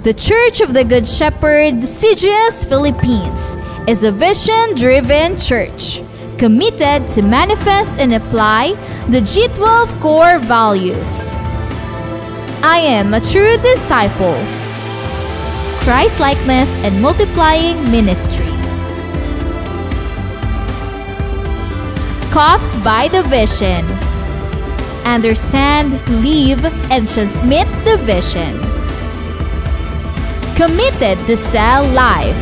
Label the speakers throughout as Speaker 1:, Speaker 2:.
Speaker 1: The Church of the Good Shepherd, CGS Philippines, is a vision-driven church committed to manifest and apply the G12 core values. I am a true disciple. Christ-likeness and multiplying ministry. Caught by the vision. Understand, live, and transmit the vision. Committed to sell life.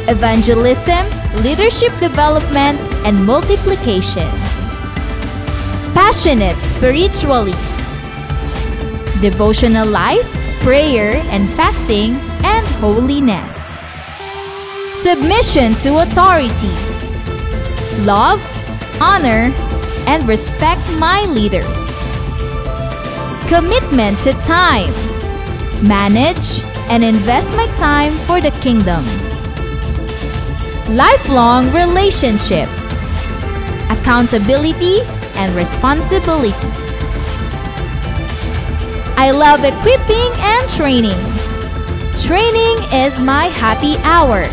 Speaker 1: Evangelism, leadership development, and multiplication. Passionate spiritually. Devotional life, prayer and fasting, and holiness. Submission to authority. Love, honor, and respect my leaders. Commitment to time. Manage and invest my time for the kingdom. Lifelong relationship. Accountability and responsibility. I love equipping and training. Training is my happy hour.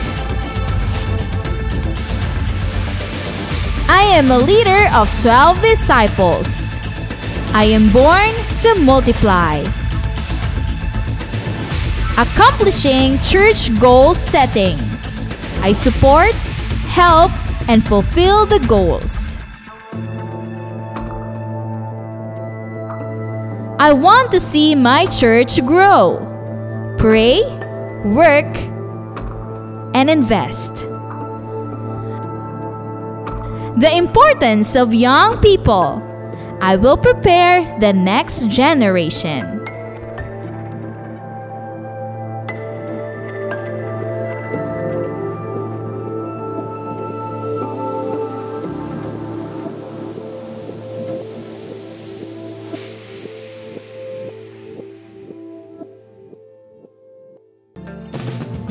Speaker 1: I am a leader of 12 disciples. I am born to multiply. Accomplishing church goal setting. I support, help, and fulfill the goals. I want to see my church grow. Pray, work, and invest. The importance of young people. I will prepare the next generation.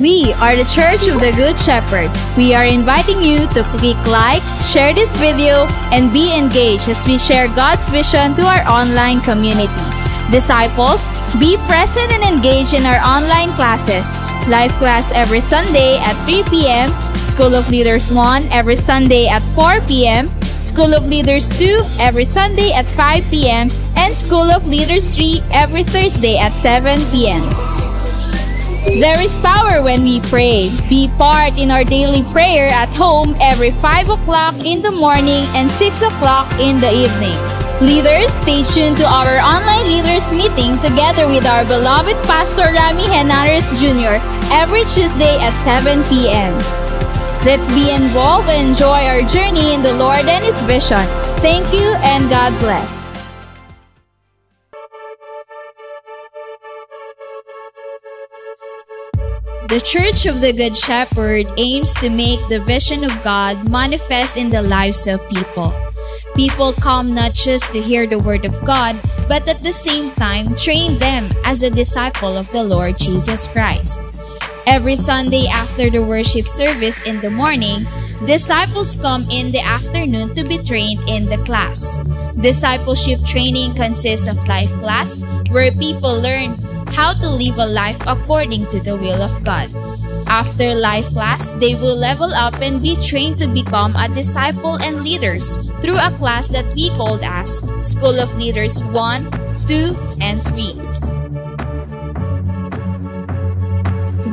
Speaker 1: We are the Church of the Good Shepherd. We are inviting you to click like, share this video, and be engaged as we share God's vision to our online community. Disciples, be present and engage in our online classes. Live class every Sunday at 3 p.m., School of Leaders 1 every Sunday at 4 p.m., School of Leaders 2 every Sunday at 5 p.m., and School of Leaders 3 every Thursday at 7 p.m. There is power when we pray. Be part in our daily prayer at home every 5 o'clock in the morning and 6 o'clock in the evening. Leaders, stay tuned to our online leaders meeting together with our beloved Pastor Rami Henares Jr. every Tuesday at 7 p.m. Let's be involved and enjoy our journey in the Lord and His vision. Thank you and God bless. The Church of the Good Shepherd aims to make the vision of God manifest in the lives of people. People come not just to hear the Word of God, but at the same time train them as a disciple of the Lord Jesus Christ. Every Sunday after the worship service in the morning, disciples come in the afternoon to be trained in the class. Discipleship training consists of life class, where people learn how to live a life according to the will of God. After life class, they will level up and be trained to become a disciple and leaders through a class that we called as School of Leaders 1, 2, and 3.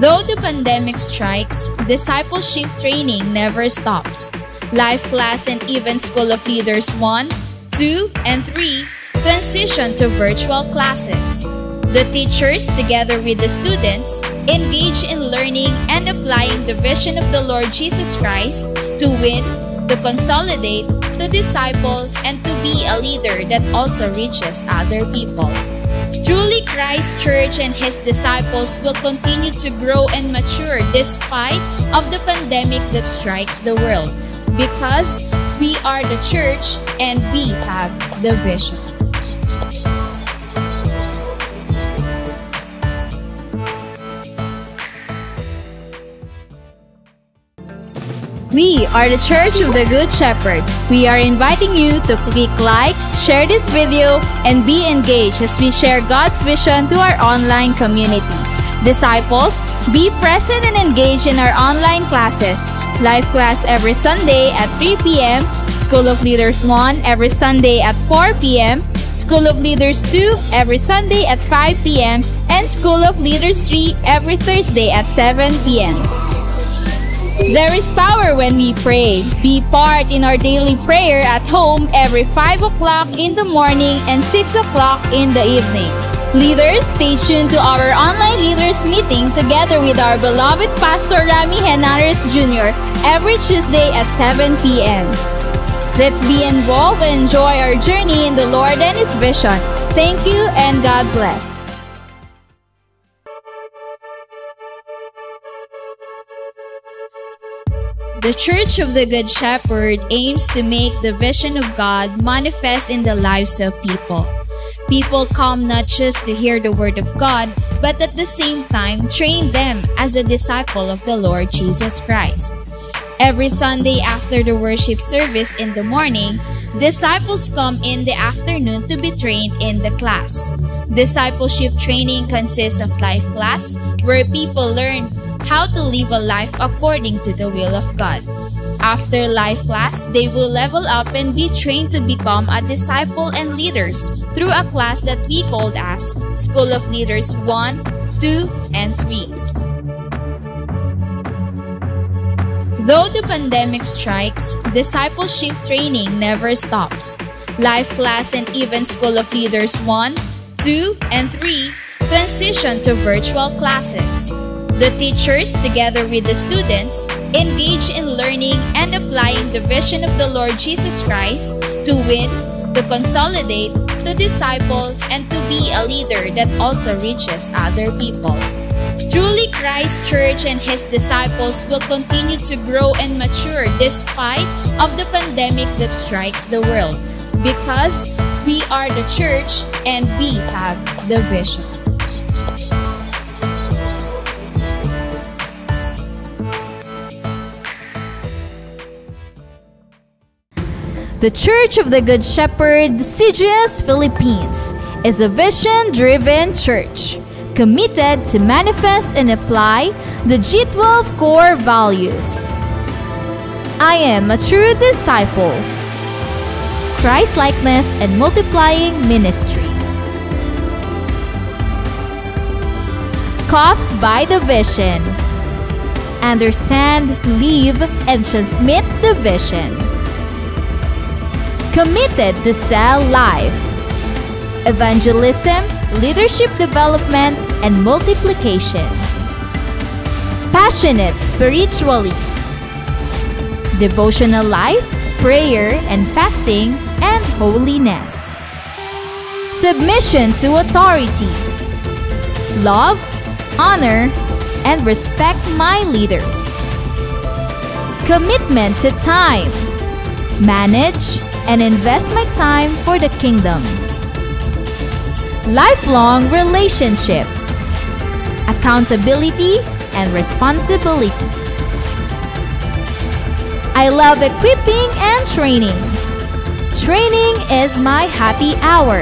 Speaker 1: Though the pandemic strikes, discipleship training never stops. Life class and even School of Leaders 1, 2, and 3 transition to virtual classes. The teachers, together with the students, engage in learning and applying the vision of the Lord Jesus Christ to win, to consolidate, to disciple, and to be a leader that also reaches other people. Truly, Christ Church and His disciples will continue to grow and mature despite of the pandemic that strikes the world, because we are the church and we have the vision. We are the Church of the Good Shepherd. We are inviting you to click like, share this video, and be engaged as we share God's vision to our online community. Disciples, be present and engage in our online classes. Life class every Sunday at 3 p.m., School of Leaders 1 every Sunday at 4 p.m., School of Leaders 2 every Sunday at 5 p.m., and School of Leaders 3 every Thursday at 7 p.m. There is power when we pray. Be part in our daily prayer at home every 5 o'clock in the morning and 6 o'clock in the evening. Leaders, stay tuned to our online leaders meeting together with our beloved Pastor Rami Henares Jr. every Tuesday at 7 p.m. Let's be involved and enjoy our journey in the Lord and His vision. Thank you and God bless. The Church of the Good Shepherd aims to make the vision of God manifest in the lives of people. People come not just to hear the Word of God, but at the same time train them as a disciple of the Lord Jesus Christ. Every Sunday after the worship service in the morning, disciples come in the afternoon to be trained in the class. Discipleship training consists of life class, where people learn how to live a life according to the will of God. After life class, they will level up and be trained to become a disciple and leaders through a class that we called as School of Leaders 1, 2, and 3. Though the pandemic strikes, discipleship training never stops. Life class and even School of Leaders 1, 2, and 3 transition to virtual classes. The teachers, together with the students, engage in learning and applying the vision of the Lord Jesus Christ to win, to consolidate, to disciple, and to be a leader that also reaches other people. Truly, Christ Church and His disciples will continue to grow and mature despite of the pandemic that strikes the world, because we are the church and we have the vision. The Church of the Good Shepherd, CGS Philippines, is a vision-driven church committed to manifest and apply the G12 core values. I am a true disciple, Christ-likeness and multiplying ministry. Caught by the vision, understand, live, and transmit the vision. Committed to cell life, evangelism, leadership development, and multiplication. Passionate spiritually, devotional life, prayer and fasting, and holiness. Submission to authority, love, honor, and respect my leaders. Commitment to time, manage, and invest my time for the kingdom. Lifelong relationship, accountability, and responsibility. I love equipping and training. Training is my happy hour.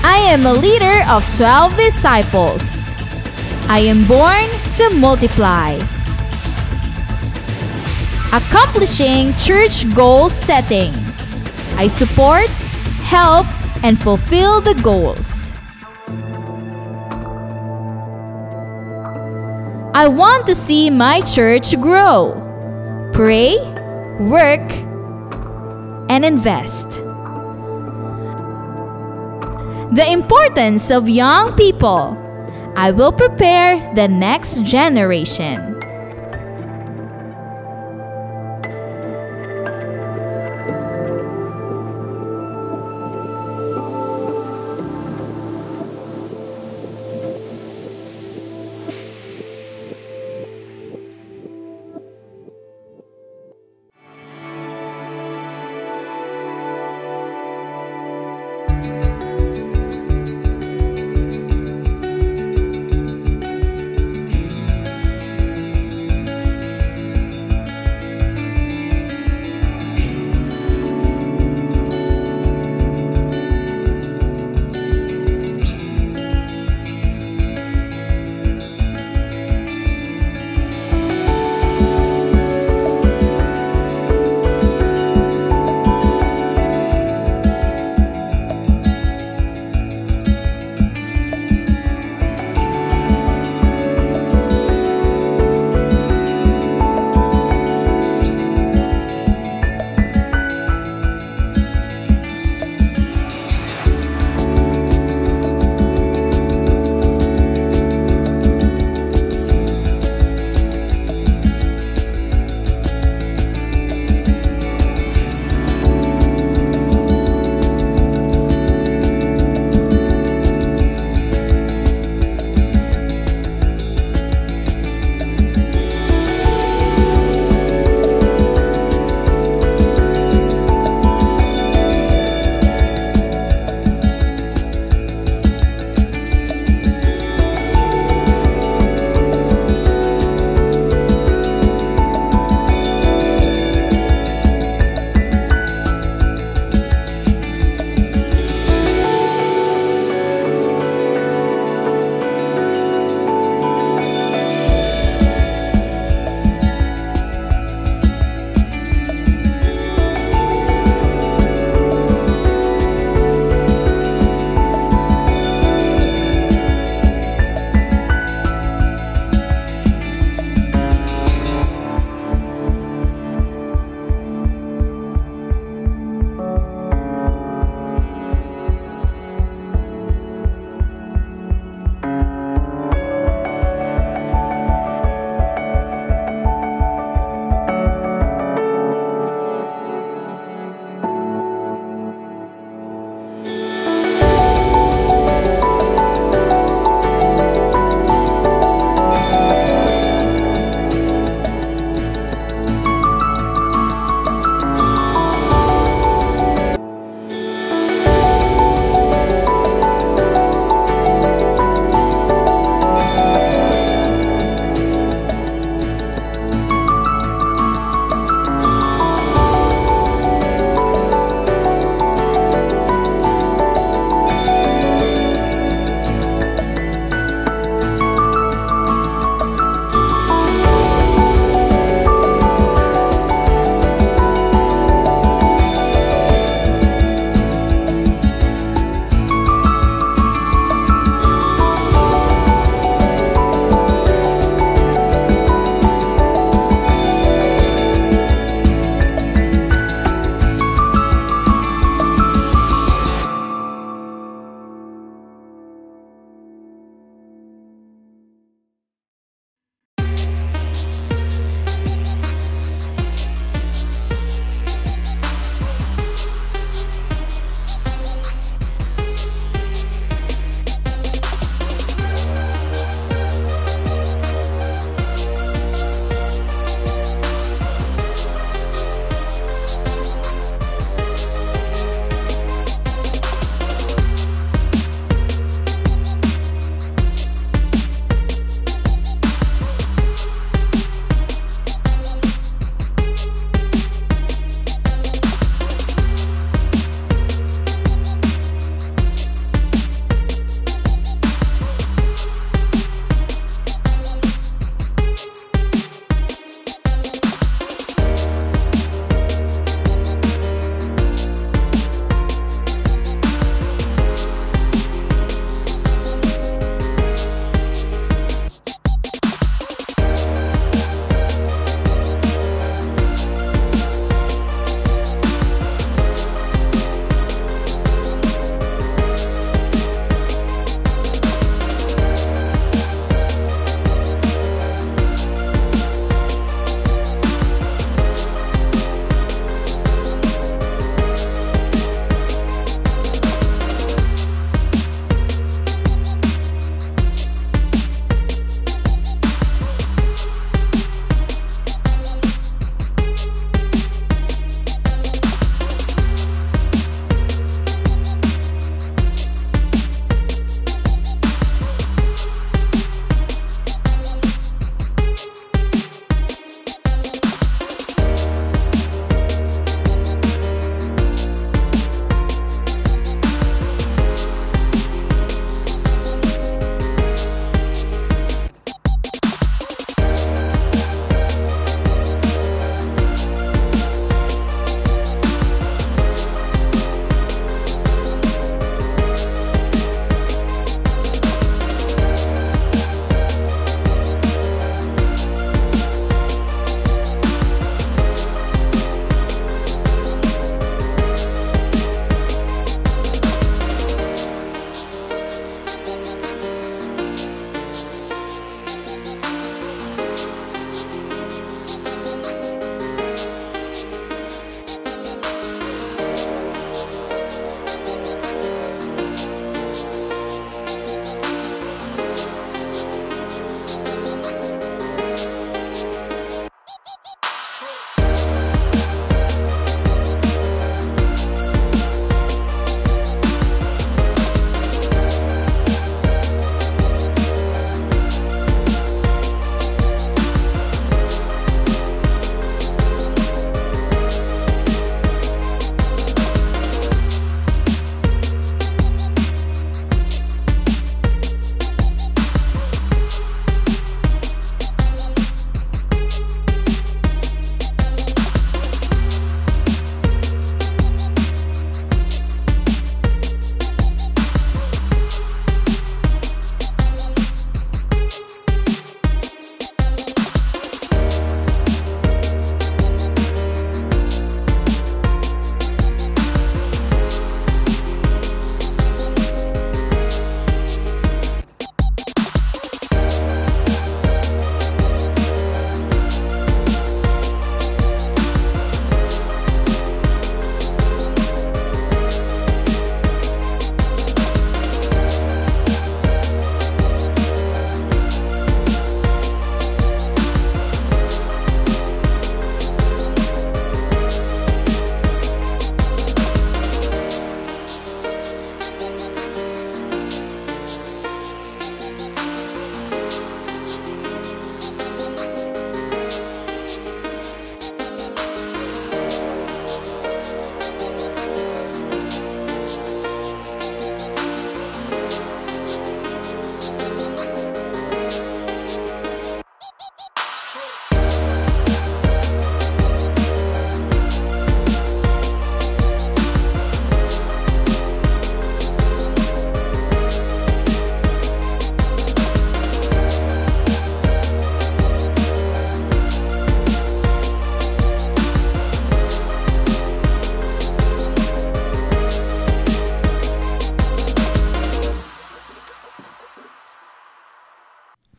Speaker 1: I am a leader of 12 disciples. I am born to multiply. Accomplishing church goal setting. I support, help, and fulfill the goals. I want to see my church grow. Pray, work, and invest. The importance of young people. I will prepare the next generation.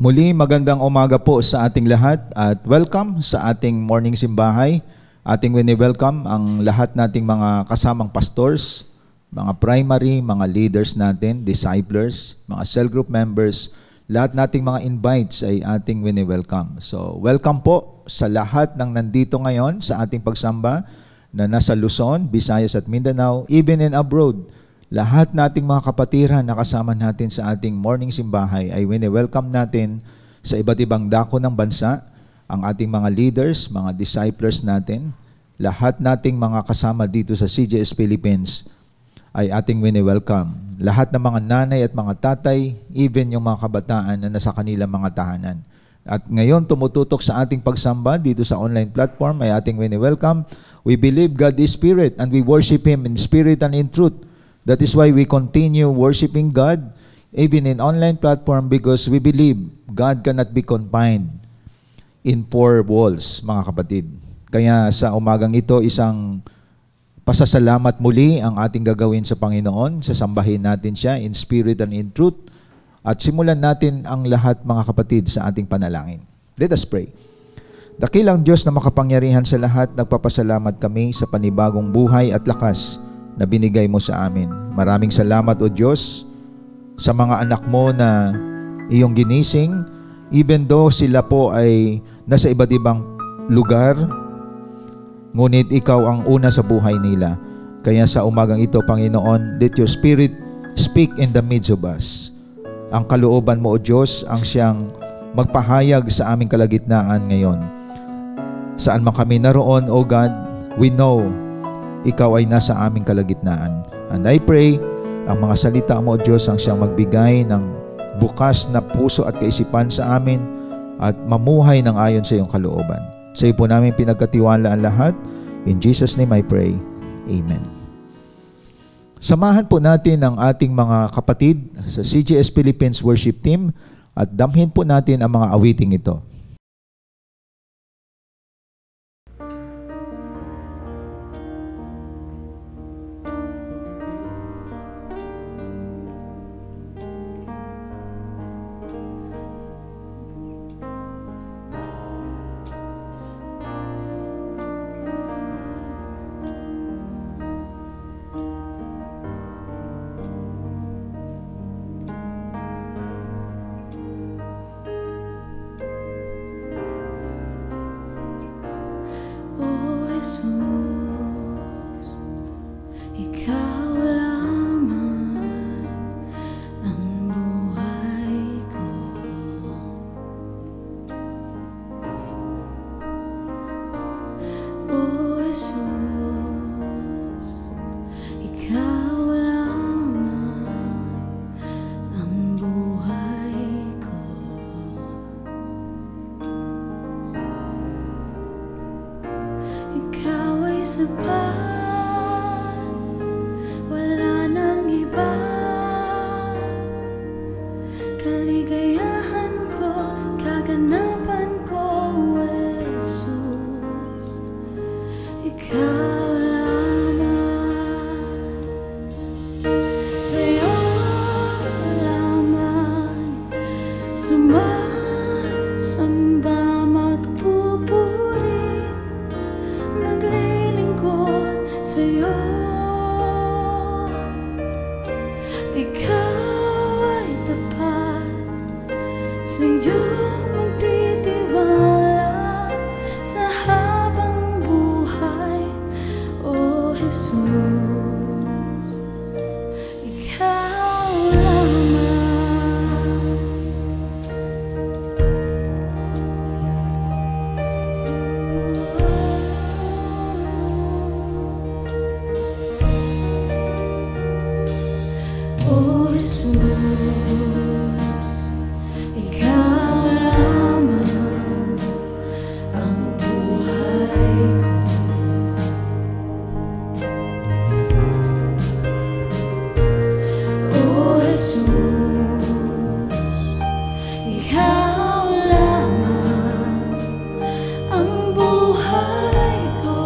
Speaker 2: Muli, magandang umaga po sa ating lahat at welcome sa ating morning simbahay. Ating wini-welcome ang lahat nating mga kasamang pastors, mga primary, mga leaders natin, disciplers, mga cell group members, lahat nating mga invites ay ating wini-welcome. So, welcome po sa lahat ng nandito ngayon sa ating pagsamba na nasa Luzon, Visayas at Mindanao, even in abroad. Lahat nating mga kapatiran na kasama natin sa ating morning simbahay ay wini-welcome natin sa iba't ibang dako ng bansa, ang ating mga leaders, mga disciples natin, lahat nating mga kasama dito sa CGS Philippines ay ating wini-welcome. Lahat ng mga nanay at mga tatay, even yung mga kabataan na nasa kanilang mga tahanan. At ngayon tumututok sa ating pagsamba dito sa online platform ay ating wini-welcome. We believe God is Spirit and we worship Him in spirit and in truth. That is why we continue worshiping God even in online platform because we believe God cannot be confined in four walls, mga kapatid. Kaya sa umagang ito, isang pasasalamat muli ang ating gagawin sa Panginoon. Sasambahin natin siya in spirit and in truth. At simulan natin ang lahat, mga kapatid, sa ating panalangin. Let us pray. Dakilang Diyos na makapangyarihan sa lahat, nagpapasalamat kami sa panibagong buhay at lakas na binigay mo sa amin. Maraming salamat, O Diyos, sa mga anak mo na iyong ginising, even though sila po ay nasa iba't ibang lugar, ngunit ikaw ang una sa buhay nila. Kaya sa umagang ito, Panginoon, let your Spirit speak in the midst of us. Ang kalooban mo, O Diyos, ang siyang magpahayag sa aming kalagitnaan ngayon. Saan man kami naroon, O God, we know ikaw ay nasa aming kalagitnaan. And I pray, ang mga salita mo, O Diyos, ang siyang magbigay ng bukas na puso at kaisipan sa amin at mamuhay ng ayon sa iyong kalooban. Sa iyo po namin pinagkatiwala ang lahat. In Jesus' name I pray. Amen. Samahan po natin ang ating mga kapatid sa CGS Philippines Worship Team at damhin po natin ang mga awiting ito.
Speaker 3: Ikaw ay sabat, walang iba. Kaligayahan ko, kaganapang ko, Jesus. Ikaw lamang ang buhay ko. O Jesus, ikaw lamang ang buhay ko. Ikaw ay sabat, walang iba. Kaligayahan ko, kaganapang ko, Jesus. Ikaw lamang ang buhay ko. O Jesus, ikaw lamang ang buhay ko.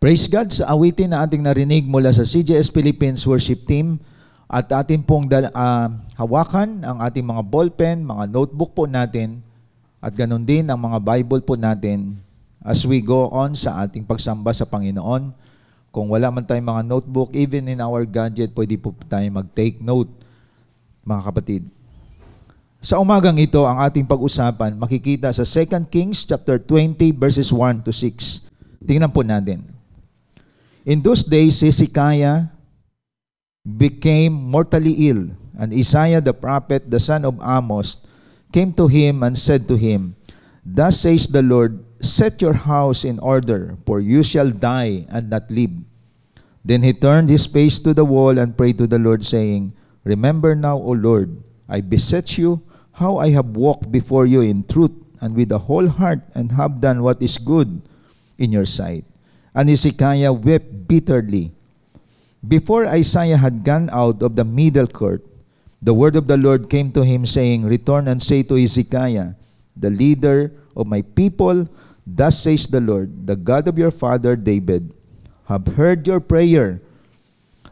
Speaker 2: Praise God sa awitin na ating narinig mula sa CJS Philippines Worship Team at ating pong hawakan ang ating mga ballpen, mga notebook po natin at ganun din ang mga Bible po natin as we go on sa ating pagsamba sa Panginoon. Kung wala man tayong mga notebook, even in our gadget, pwede po tayo mag-take note, mga kapatid. Sa umagang ito, ang ating pag-usapan, makikita sa 2 Kings chapter 20 verses 1 to 6. Tingnan po natin. In those days, Hezekiah became mortally ill, and Isaiah the prophet, the son of Amos, came to him and said to him, Thus says the Lord, set your house in order, for you shall die and not live. Then he turned his face to the wall and prayed to the Lord, saying, Remember now, O Lord, I beseech you, how I have walked before you in truth and with a whole heart, and have done what is good in your sight. And Hezekiah wept bitterly. Before Isaiah had gone out of the middle court, the word of the Lord came to him, saying, Return and say to Hezekiah, the leader of my people, Thus says the Lord, the God of your father David, have heard your prayer.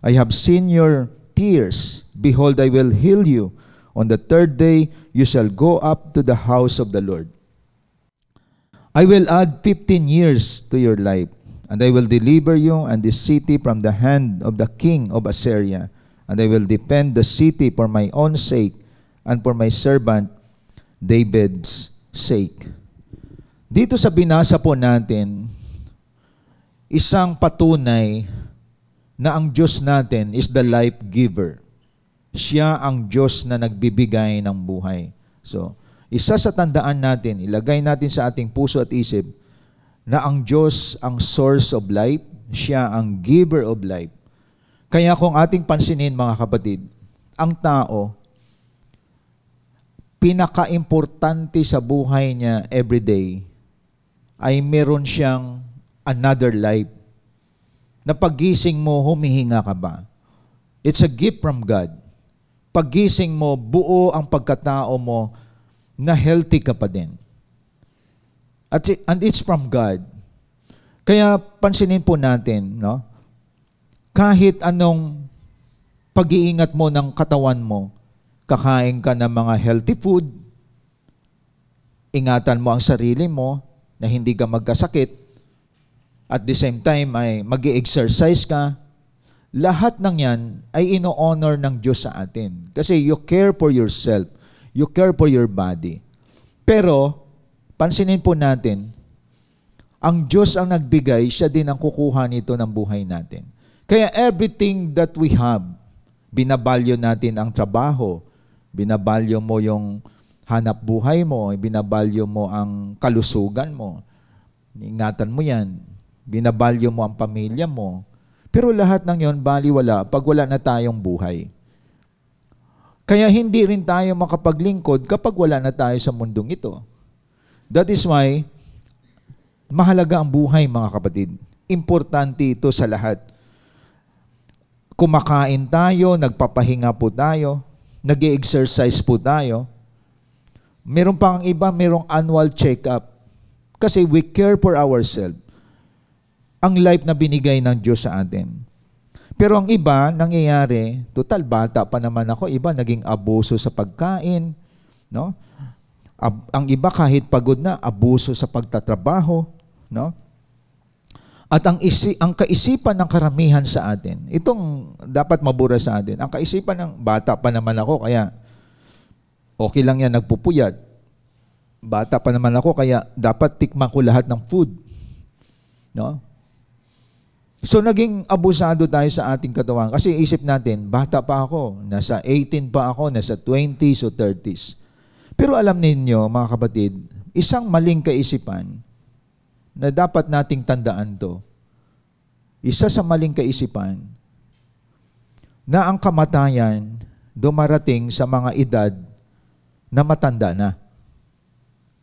Speaker 2: I have seen your tears. Behold, I will heal you. On the third day, you shall go up to the house of the Lord. I will add 15 years to your life, and I will deliver you and this city from the hand of the king of Assyria, and I will defend the city for my own sake and for my servant David's sake. Dito sa binasa po natin, isang patunay na ang Diyos natin is the life giver. Siya ang Diyos na nagbibigay ng buhay. So, isa sa tandaan natin, ilagay natin sa ating puso at isip, na ang Diyos ang source of life, siya ang giver of life. Kaya kung ating pansinin mga kapatid, ang tao, pinaka-importante sa buhay niya everyday ay meron siyang another life. Na paggising mo, humihinga ka ba? It's a gift from God. Paggising mo, buo ang pagkatao mo na healthy ka pa din. And it's from God. Kaya pansinin po natin, no? Kahit anong pag-iingat mo ng katawan mo, kakain ka ng mga healthy food, ingatan mo ang sarili mo na hindi ka magkasakit, at the same time ay mag-i-exercise ka, lahat ng yan ay ino-honor ng Diyos sa atin. Kasi you care for yourself, you care for your body. Pero, pansinin po natin, ang Diyos ang nagbigay, siya din ang kukuha nito ng buhay natin. Kaya everything that we have, binabalyo natin ang trabaho, binabalyo mo yung hanap buhay mo, binabalyo mo ang kalusugan mo, ingatan mo yan, binabalyo mo ang pamilya mo. Pero lahat ng yon baliwala pag wala na tayong buhay. Kaya hindi rin tayo makapaglingkod kapag wala na tayo sa mundong ito. That is why, mahalaga ang buhay mga kapatid. Importante ito sa lahat. Kumakain tayo, nagpapahinga po tayo, nag-exercise po tayo. Meron pa ang iba, merong annual check-up. Kasi we care for ourselves. Ang life na binigay ng Diyos sa atin. Pero ang iba, nangyayari, total bata pa naman ako, iba naging abuso sa pagkain, no? Ang iba kahit pagod na, abuso sa pagtatrabaho, no? At ang kaisipan ng karamihan sa atin, itong dapat mabura sa atin, ang kaisipan ng bata pa naman ako, kaya okay lang yan, nagpupuyat. Bata pa naman ako, kaya dapat tikman ko lahat ng food. No? So, naging abusado tayo sa ating katawan. Kasi isip natin, bata pa ako, nasa 18 pa ako, nasa 20s o 30s. Pero alam ninyo, mga kapatid, isang maling kaisipan na dapat nating tandaan to. Isa sa maling kaisipan na ang kamatayan dumarating sa mga edad na matanda na.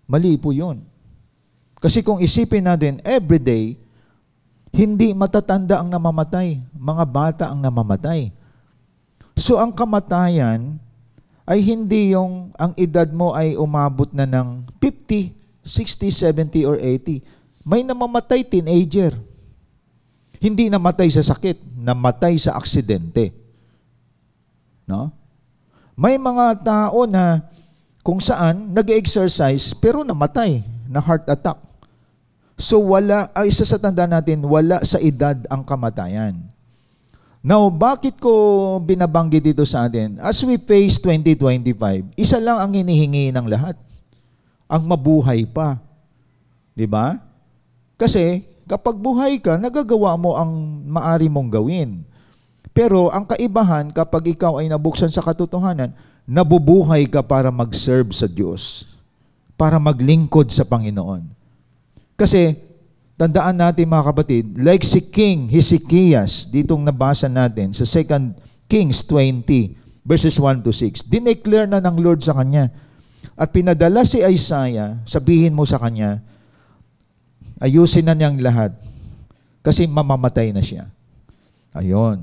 Speaker 2: Mali po yun. Kasi kung isipin natin, everyday, hindi matatanda ang namamatay. Mga bata ang namamatay. So ang kamatayan ay hindi yung ang edad mo ay umabot na ng 50, 60, 70, or 80. May namamatay teenager. Hindi namatay sa sakit, namatay sa aksidente. No? May mga tao na kung saan nag-exercise pero namatay na heart attack. So isa sa tanda natin, wala sa edad ang kamatayan. Now, bakit ko binabanggit dito sa atin? As we face 2025, isa lang ang hinihingi ng lahat. Ang mabuhay pa. Diba? Kasi kapag buhay ka, nagagawa mo ang maari mong gawin. Pero ang kaibahan kapag ikaw ay nabuksan sa katotohanan, nabubuhay ka para mag-serve sa Diyos. Para maglingkod sa Panginoon. Kasi, tandaan natin mga kapatid, like si King Hezekias, ditong nabasa natin sa 2 Kings 20, verses 1 to 6, dineclare na ng Lord sa kanya. At pinadala si Isaiah, sabihin mo sa kanya, ayusin na niyang lahat. Kasi mamamatay na siya. Ayon.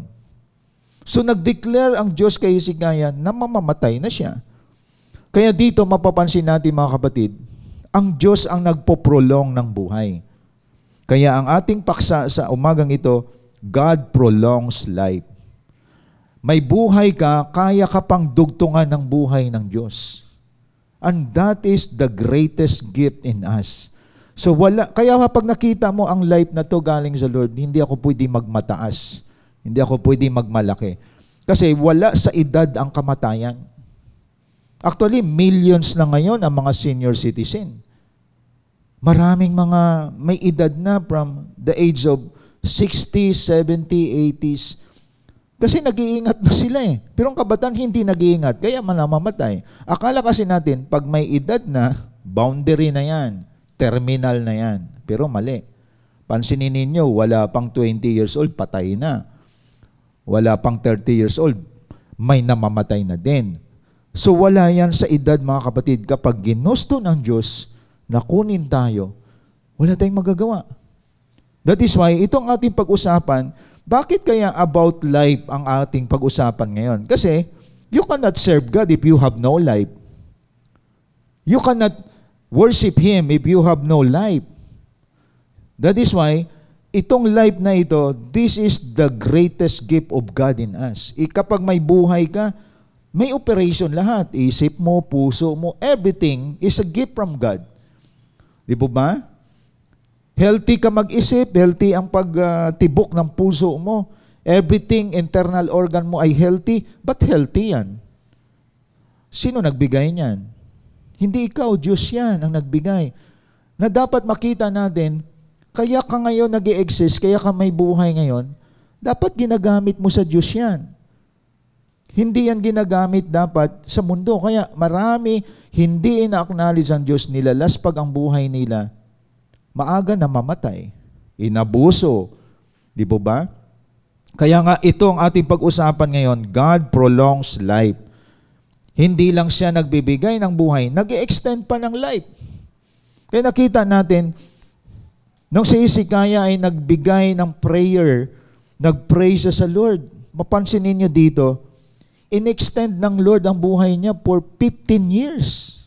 Speaker 2: So nag-declare ang Diyos kay Hezekiah na mamamatay na siya. Kaya dito mapapansin natin mga kapatid, ang Diyos ang nagpo-prolong ng buhay. Kaya ang ating paksa sa umagang ito, God prolongs life. May buhay ka, kaya ka pang dugtungan ng buhay ng Diyos. And that is the greatest gift in us. So kaya kapag nakita mo ang life na to galing sa Lord, hindi ako pwede magmataas. Hindi ako pwede magmalaki. Kasi wala sa edad ang kamatayan. Actually, millions na ngayon ang mga senior citizen. Maraming mga may edad na from the age of 60, 70, 80s. Kasi nag-iingat na sila eh. Pero ang kabataan hindi nag-iingat, kaya manamamatay. Akala kasi natin, pag may edad na, boundary na yan, terminal na yan. Pero mali. Pansinin ninyo, wala pang 20 years old, patay na. Wala pang 30 years old, may namamatay na din. So wala yan sa edad mga kapatid. Kapag ginusto ng Diyos na kunin tayo, wala tayong magagawa. That is why, itong ating pag-usapan, bakit kaya about life ang ating pag-usapan ngayon? Kasi, you cannot serve God if you have no life. You cannot worship Him if you have no life. That is why, itong life na ito, this is the greatest gift of God in us. Kapag may buhay ka, may operation lahat. Isip mo, puso mo, everything is a gift from God. Di po ba? Healthy ka mag-isip, healthy ang pagtibok ng puso mo. Everything, internal organ mo ay healthy, but healthy yan. Sino nagbigay niyan? Hindi ikaw, Diyos yan ang nagbigay. Na dapat makita natin, kaya ka ngayon nag-i-exist, kaya ka may buhay ngayon, dapat ginagamit mo sa Diyos yan. Hindi yan ginagamit dapat sa mundo. Kaya marami hindi ina-acknowledge ang Diyos, nilalaspag ang buhay nila, maaga na mamatay, inabuso. Di po ba? Kaya nga ito ang ating pag-usapan ngayon, God prolongs life. Hindi lang siya nagbibigay ng buhay, nag-i-extend pa ng life. Kaya nakita natin, nung si Hezekiah ay nagbigay ng prayer, nag-pray siya sa Lord. Mapansin ninyo dito, in-extend ng Lord ang buhay niya for 15 years.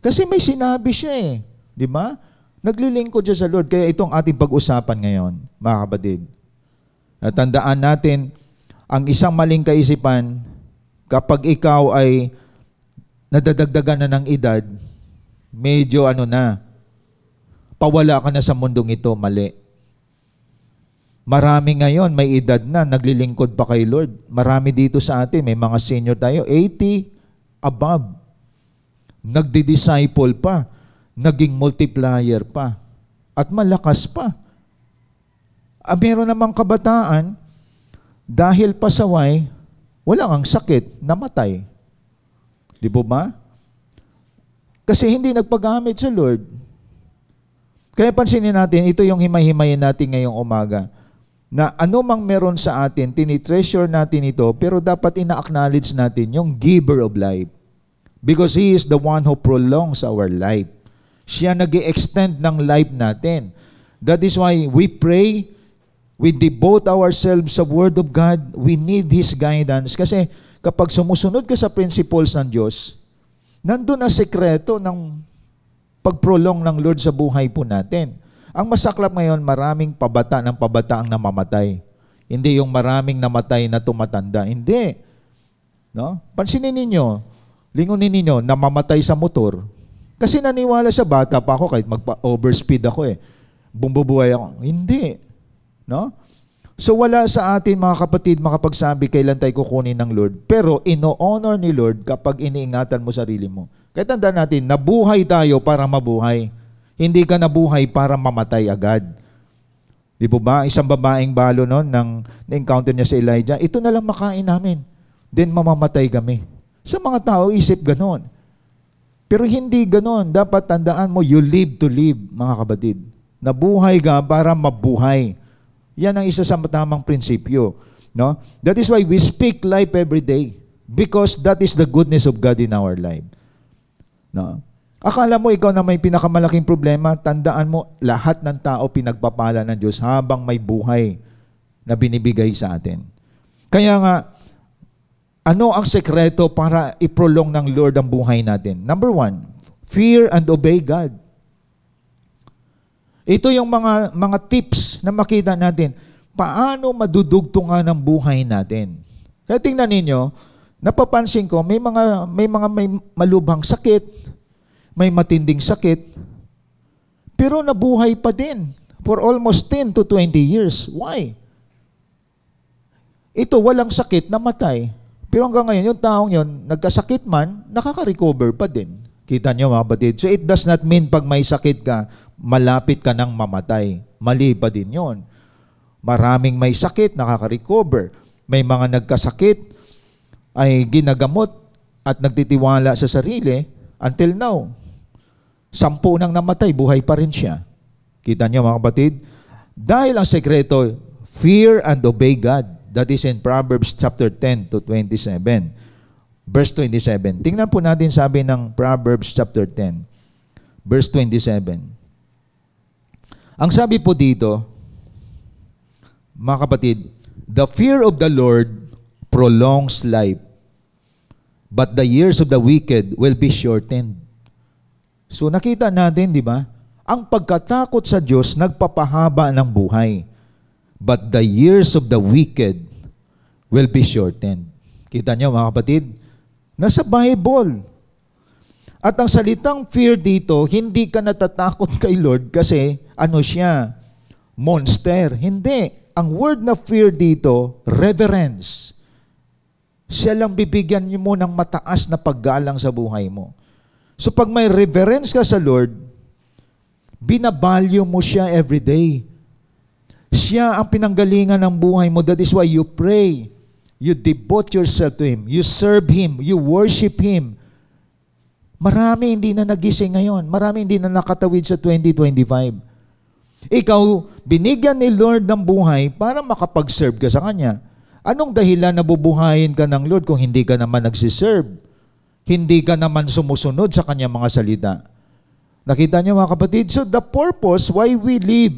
Speaker 2: Kasi may sinabi siya eh. Di ba? Naglilingkod siya sa Lord. Kaya itong ating pag-usapan ngayon, mga kapatid. Tandaan natin, ang isang maling kaisipan, kapag ikaw ay nadadagdagan na ng edad, medyo pawala ka na sa mundong ito, mali. Marami ngayon, may edad na, naglilingkod pa kay Lord. Marami dito sa atin, may mga senior tayo, 80 above. Nagdi-disciple pa, naging multiplier pa, at malakas pa. Meron namang kabataan, dahil pasaway, wala ang sakit, namatay. Di po ba? Kasi hindi nagpagamit sa Lord. Kaya pansinin natin, ito yung himay-himayin natin ngayong umaga, na anumang meron sa atin, tinitreasure natin ito, pero dapat ina-acknowledge natin yung giver of life. Because He is the one who prolongs our life. Siya nag-i-extend ng life natin. That is why we pray, we devote ourselves sa Word of God, we need His guidance. Kasi kapag sumusunod ka sa principles ng Diyos, nandun ang sekreto ng pagprolong ng Lord sa buhay po natin. Ang masaklap ngayon, maraming pabata ng pabata ang namamatay. Hindi yung maraming namatay na tumatanda. Hindi. No? Pansinin ninyo, lingunin ninyo, namamatay sa motor. Kasi naniwala sa bata pa ako kahit magpa-overspeed ako bumbubuhay ako. Hindi. No? So wala sa atin mga kapatid makapagsabi kailan tayo kukunin ng Lord. Pero ino-honor ni Lord kapag iniingatan mo sarili mo. Kaya tandaan natin, nabuhay tayo para mabuhay. Hindi ka nabuhay para mamatay agad. Di po ba? Isang babaeng balo noon nang na-encounter niya si Elijah, ito na lang makain namin. Then mamamatay kami. Sa mga tao, isip ganon. Pero hindi ganon. Dapat tandaan mo, you live to live, mga kapatid. Nabuhay ka para mabuhay. Yan ang isa sa tamang prinsipyo. No? That is why we speak life every day. Because that is the goodness of God in our life. No? Akala mo ikaw na may pinakamalaking problema, tandaan mo, lahat ng tao pinagpapala ng Diyos habang may buhay na binibigay sa atin. Kaya nga, ano ang sekreto para i-prolong ng Lord ang buhay natin? Number 1, fear and obey God. Ito yung mga tips na makita natin. Paano madudugtungan ang buhay natin? Kaya tingnan ninyo, napapansin ko, may malubhang sakit, may matinding sakit, pero nabuhay pa din for almost 10 to 20 years. Why? Ito, walang sakit, namatay. Pero hanggang ngayon, yung taong yun, nagkasakit man, nakaka-recover pa din. Kita nyo mga kapatid? So it does not mean pag may sakit ka, malapit ka nang mamatay. Mali pa din yun. Maraming may sakit, nakaka-recover. May mga nagkasakit, ay ginagamot at nagtitiwala sa sarili until now. 10 nang namatay, buhay pa rin siya. Kita niyo mga kapatid? Dahil ang sekreto, fear and obey God. That is in Proverbs chapter 10 to 27. Verse 27. Tingnan po natin sabi ng Proverbs chapter 10. Verse 27. Ang sabi po dito, mga kapatid, the fear of the Lord prolongs life, but the years of the wicked will be shortened. So nakita natin, di ba? Ang pagkatakot sa Diyos nagpapahaba ng buhay. But the years of the wicked will be shortened. Kita niyo mga kapatid? Nasa Bible. At ang salitang fear dito, hindi ka natatakot kay Lord kasi ano siya? Monster. Hindi. Ang word na fear dito, reverence. Siya lang bibigyan mo ng mataas na paggalang sa buhay mo. So pag may reverence ka sa Lord, binavalue mo siya every day. Siya ang pinanggalingan ng buhay mo. That is why you pray. You devote yourself to Him. You serve Him. You worship Him. Marami hindi na nagising ngayon. Marami hindi na nakatawid sa 2025. Ikaw, binigyan ni Lord ng buhay para makapag-serve ka sa Kanya. Anong dahilan na bubuhayin ka ng Lord kung hindi ka naman nagsiserve? Hindi ka naman sumusunod sa Kanyang mga salita. Nakita niyo mga kapatid? So the purpose why we live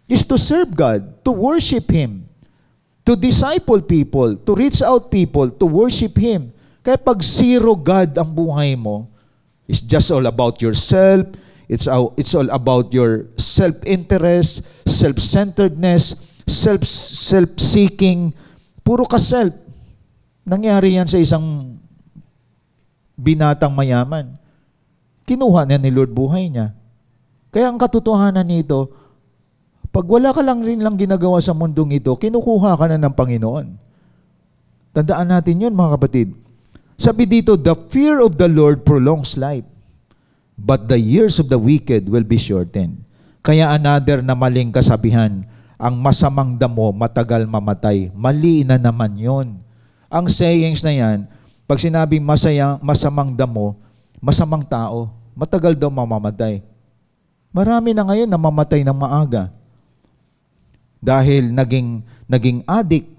Speaker 2: is to serve God, to worship Him, to disciple people, to reach out people, to worship Him. Kaya pag zero God ang buhay mo, it's just all about yourself, it's all about your self-interest, self-centeredness, self-seeking, puro ka self. Nangyari yan sa isang binatang mayaman. Kinuha na ni Lord buhay niya. Kaya ang katotohanan nito, pag wala ka lang rin ginagawa sa mundong ito, kinukuha ka na ng Panginoon. Tandaan natin yun mga kapatid. Sabi dito, the fear of the Lord prolongs life, but the years of the wicked will be shortened. Kaya another na maling kasabihan, ang masamang damo matagal mamatay. Mali na naman yun. Ang sayings na yan, pag sinabing masamang damo, masamang tao, matagal daw mamamatay. Marami na ngayon na mamatay ng maaga. Dahil naging addict,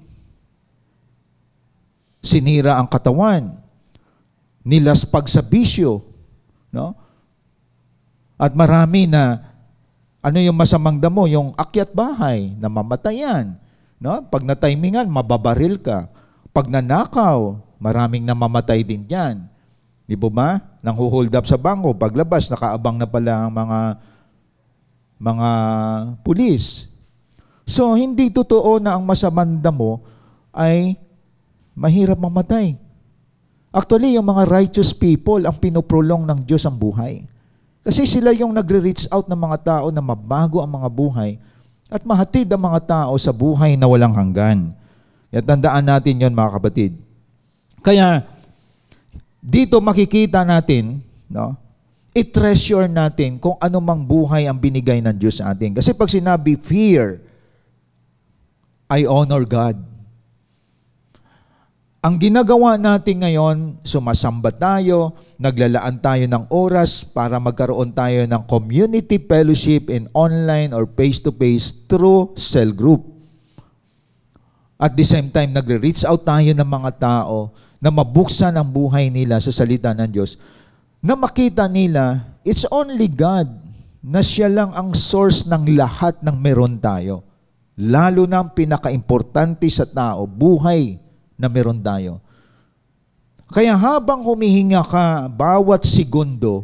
Speaker 2: sinira ang katawan, nilaspag sa bisyo, no? At marami na, ano yung masamang damo? Yung akyat bahay, na mamatayan. No? Pag natimingan, mababaril ka. Pag nanakaw, maraming namamatay din dyan. Di po ba? Nang hold up sa bangko, paglabas, nakaabang na pala ang mga pulis. So, hindi totoo na ang masamang damo ay mahirap mamatay. Actually, yung mga righteous people ang pinoprolong ng Diyos ang buhay. Kasi sila yung nagre-reach out ng mga tao na mabago ang mga buhay at mahatid ang mga tao sa buhay na walang hanggan. At tandaan natin yon, mga kapatid. Kaya, dito makikita natin, no, i-treasure natin kung ano mang buhay ang binigay ng Diyos sa atin. Kasi pag sinabi fear, I honor God. Ang ginagawa natin ngayon, sumasamba tayo, naglalaan tayo ng oras para magkaroon tayo ng community fellowship in online or face-to-face through cell group. At the same time, nagre-reach out tayo ng mga tao na mabuksan ang buhay nila sa salita ng Diyos, na makita nila, it's only God na siya lang ang source ng lahat ng meron tayo. Lalo na ang pinaka-importante sa tao, buhay na meron tayo. Kaya habang humihinga ka bawat segundo,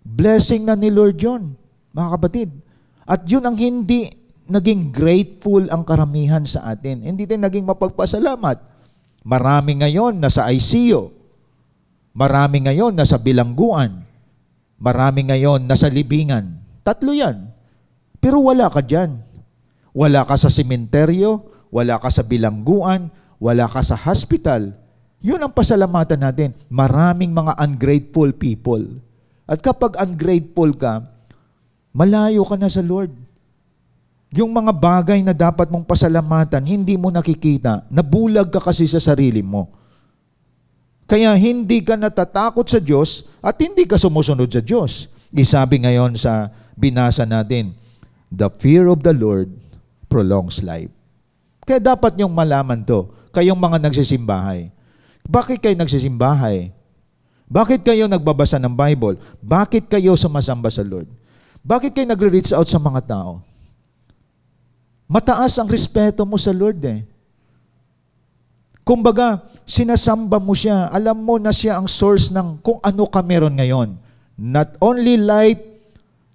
Speaker 2: blessing na ni Lord yun, mga kapatid. At yun ang hindi naging grateful ang karamihan sa atin. Hindi tayo naging mapagpasalamat. Marami ngayon nasa ICU. Marami ngayon nasa bilangguan. Marami ngayon nasa libingan. 3 yan. Pero wala ka dyan. Wala ka sa sementeryo, wala ka sa bilangguan, wala ka sa hospital. Yun ang pasalamatan natin. Maraming mga ungrateful people. At kapag ungrateful ka, malayo ka na sa Lord. Yung mga bagay na dapat mong pasalamatan, hindi mo nakikita. Nabulag ka kasi sa sarili mo. Kaya hindi ka natatakot sa Diyos at hindi ka sumusunod sa Diyos. Isabi ngayon sa binasa natin, the fear of the Lord prolongs life. Kaya dapat niyong malaman to, kayong mga nagsisimbahay. Bakit kayo nagsisimbahay? Bakit kayo nagbabasa ng Bible? Bakit kayo sumasamba sa Lord? Bakit kayo nagre-reach out sa mga tao? Mataas ang respeto mo sa Lord eh. Kumbaga, sinasamba mo siya, alam mo na siya ang source ng kung ano ka meron ngayon. Not only life,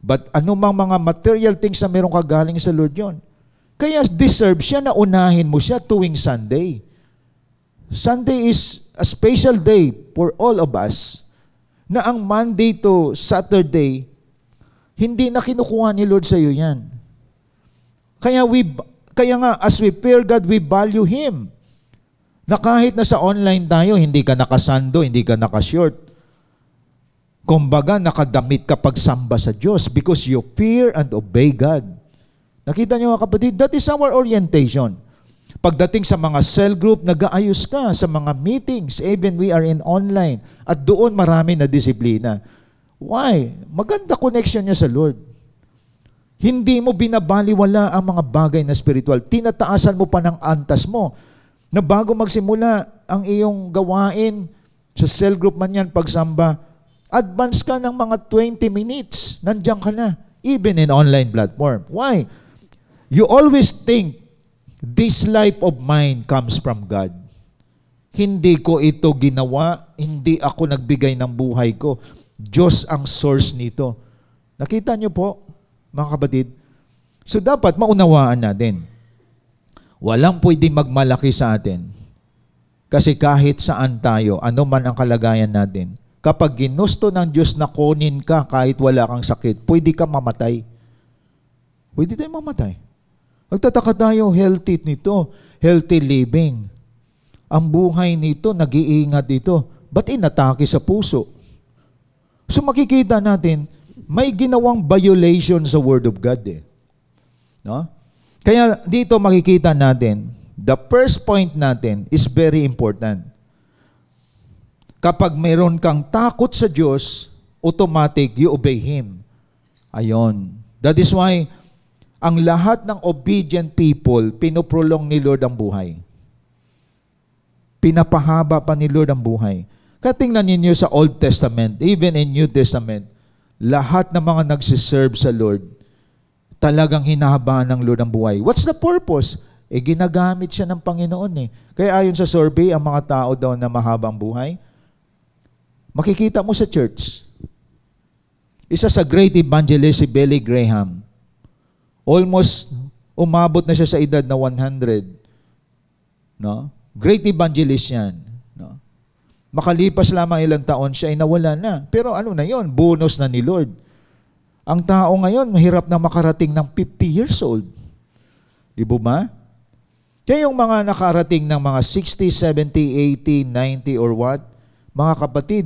Speaker 2: but anumang mga material things na meron ka galing sa Lord yon. Kaya deserve siya na unahin mo siya tuwing Sunday. Sunday is a special day for all of us na ang Monday to Saturday, hindi na kinukuha ni Lord sa iyo yan. Kaya nga, as we fear God, we value Him. Na kahit nasa online tayo, hindi ka nakasando, hindi ka nakashort. Kumbaga, nakadamit ka pagsamba sa Diyos because you fear and obey God. Nakita niyo mga kapatid, that is our orientation. Pagdating sa mga cell group, nag-aayos ka sa mga meetings, even we are in online. At doon marami na disiplina. Why? Maganda connection niya sa Lord. Hindi mo binabaliwala ang mga bagay na spiritual. Tinataasan mo pa ng antas mo. Na bago magsimula ang iyong gawain, sa cell group man yan, pagsamba, advance ka ng mga 20 minutes. Nandiyan ka na. Even in online platform. Why? You always think, this life of mine comes from God. Hindi ko ito ginawa, hindi ako nagbigay ng buhay ko. Diyos ang source nito. Nakita niyo po, mga kapatid? So dapat maunawaan natin. Walang pwedeng magmalaki sa atin. Kasi kahit saan tayo, ano man ang kalagayan natin, kapag ginusto ng Diyos na kunin ka kahit wala kang sakit, pwede ka mamatay. Pwede tayong mamatay. Nagtataka tayo, healthy nito, healthy living. Ang buhay nito, nag-iingat ito. Ba't inatake sa puso? So makikita natin, may ginawang violation sa Word of God eh. No? Kaya dito makikita natin, the first point natin is very important. Kapag mayroon kang takot sa Diyos, automatic, you obey Him. Ayon. That is why, ang lahat ng obedient people, pinoprolong ni Lord ang buhay. Pinapahaba pa ni Lord ang buhay. Kaya tingnan ninyo sa Old Testament, even in New Testament, lahat ng mga nagsiserve sa Lord, talagang hinahabaan ng Lord ang buhay. What's the purpose? Ginagamit siya ng Panginoon eh. Kaya ayon sa survey, ang mga tao daw na mahabang buhay, makikita mo sa church. Isa sa great evangelist si Billy Graham. Almost umabot na siya sa edad na 100. No? Great evangelist yan. No? Makalipas lamang ilang taon, siya ay nawala na. Pero ano na yon? Bonus na ni Lord. Ang tao ngayon, mahirap na makarating ng 50 years old. Di ba? Kaya yung mga nakarating ng mga 60, 70, 80, 90 or what, mga kapatid,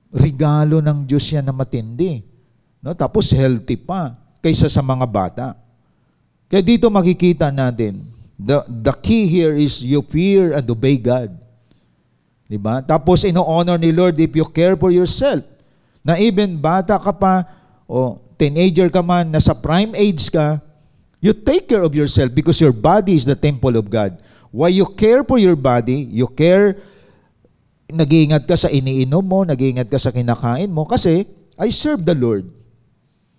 Speaker 2: regalo ng Diyos yan na matindi. No? Tapos healthy pa kaysa sa mga bata. Kaya dito makikita natin, the key here is you fear and obey God. Diba? Tapos ino-honor ni Lord if you care for yourself. Na even bata ka pa, o teenager ka man, nasa prime age ka, you take care of yourself because your body is the temple of God. Why you care for your body, you care, nag-iingat ka sa iniinom mo, nag-iingat ka sa kinakain mo, kasi I serve the Lord.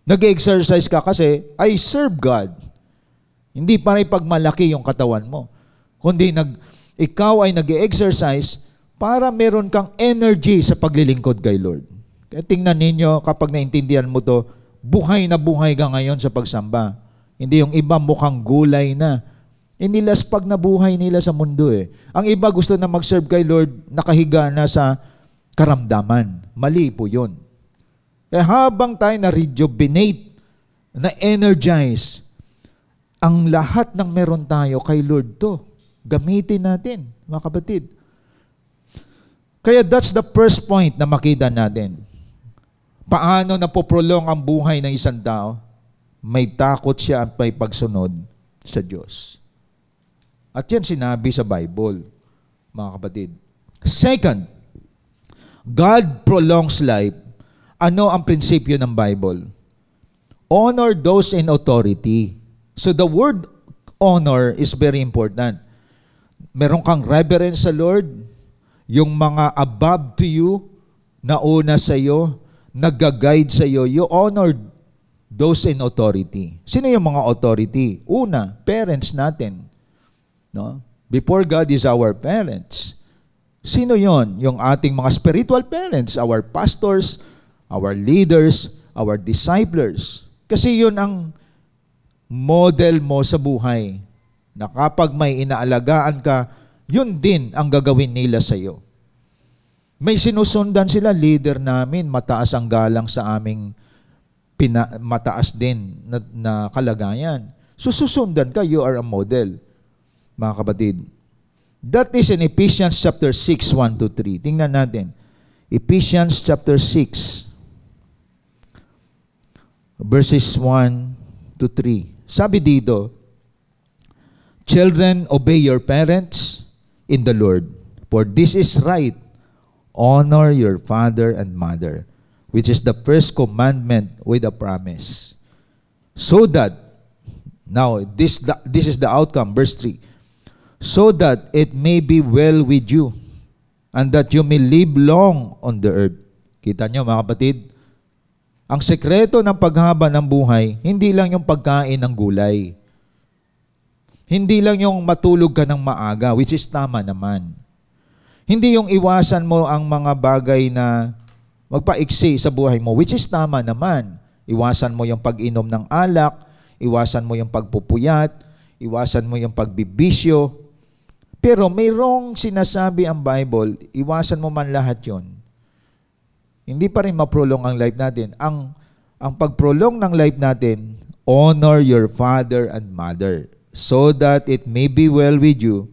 Speaker 2: Nag-exercise ka kasi I serve God. Hindi para ipagmalaki yung katawan mo. Kundi ikaw ay nag-exercise para meron kang energy sa paglilingkod kay Lord. Kaya tingnan ninyo, kapag naintindihan mo to, buhay na buhay ka ngayon sa pagsamba. Hindi yung iba mukhang gulay na. Inilaspag na buhay nila sa mundo eh. Ang iba gusto na mag-serve kay Lord, nakahiga na sa karamdaman. Mali po yun. Kaya habang tayo na-rejuvenate, na-energize, ang lahat ng meron tayo kay Lord to. Gamitin natin, mga kapatid. Kaya that's the first point na makita natin. Paano napoprolong ang buhay ng isang tao? May takot siya at may pagsunod sa Diyos. At yan sinabi sa Bible, mga kapatid. Second, God prolongs life. Ano ang prinsipyo ng Bible? Honor those in authority. So the word honor is very important. Meron kang reverence sa Lord, yung mga above to you, nauna sa iyo, nag-guide sa iyo, you honor those in authority. Sino yung mga authority? Una, parents natin. No? Before God is our parents. Sino yon? Yung ating mga spiritual parents, our pastors, our leaders, our disciples. Kasi yun ang model mo sa buhay. Na kapag may inaalagaan ka, yun din ang gagawin nila sa iyo. May sinusundan sila, leader namin, mataas ang galang sa aming mataas din na kalagayan. So susundan ka, you are a model, mga kapatid. That is in Ephesians chapter 6, 1-3. Tingnan natin. Ephesians chapter 6, verses 1-3. Sabi dito, children, obey your parents in the Lord, for this is right. Honor your father and mother, which is the first commandment with a promise. So that, now this is the outcome, verse 3. So that it may be well with you, and that you may live long on the earth. Kita nyo mga kapatid, ang sekreto ng paghaba ng buhay, hindi lang yung pagkain ng gulay. Hindi lang yung matulog ka ng maaga, which is tama naman. Hindi yung iwasan mo ang mga bagay na magpaiksi sa buhay mo, which is tama naman. Iwasan mo yung pag-inom ng alak, iwasan mo yung pagpupuyat, iwasan mo yung pagbibisyo. Pero mayroong sinasabi ang Bible, iwasan mo man lahat yon. Hindi pa rin maprolong ang life natin. Ang pagprolong ng life natin, honor your father and mother, so that it may be well with you,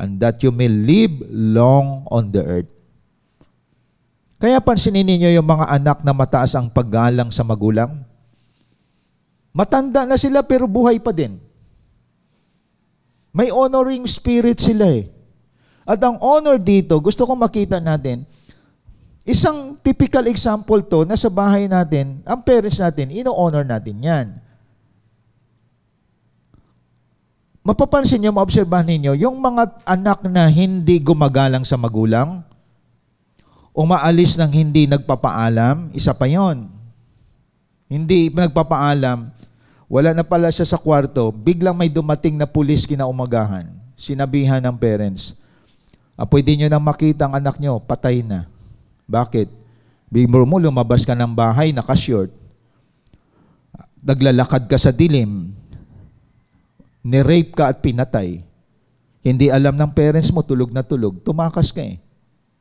Speaker 2: and that you may live long on the earth. Kaya pansinin niyo yung mga anak na mataas ang paggalang sa magulang. Matanda na sila pero buhay pa din. May honoring spirit sila eh. At ang honor dito, gusto kong makita natin, isang typical example to na sa bahay natin, ang parents natin, ino-honor natin yan. Mapapansin nyo, maobserbahan ninyo, yung mga anak na hindi gumagalang sa magulang, umaalis ng hindi nagpapaalam, isa pa yon. Hindi nagpapaalam, wala na pala siya sa kwarto, biglang may dumating na pulis kinaumagahan. Sinabihan ng parents, pwede nyo nang makita ang anak nyo, patay na. Bakit? Biro mo, lumabas ka ng bahay, naka-short. Naglalakad ka sa dilim. Ni-rape ka at pinatay. Hindi alam ng parents mo, tulog na tulog. Tumakas ka eh.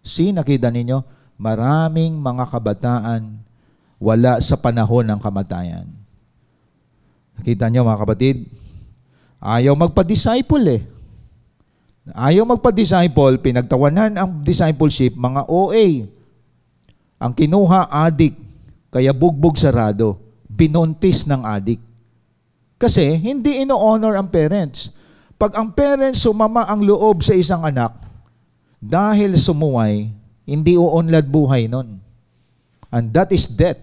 Speaker 2: Nakita ninyo, maraming mga kabataan wala sa panahon ng kamatayan. Nakita nyo mga kapatid, ayaw magpa-disciple eh. Ayaw magpa-disciple, pinagtawanan ang discipleship, mga OA. Ang kinuha, adik, kaya bugbog sarado, binuntis ng adik. Kasi hindi ino-honor ang parents. Pag ang parents sumama ang loob sa isang anak, dahil sumuway, hindi uunlad buhay nun. And that is death.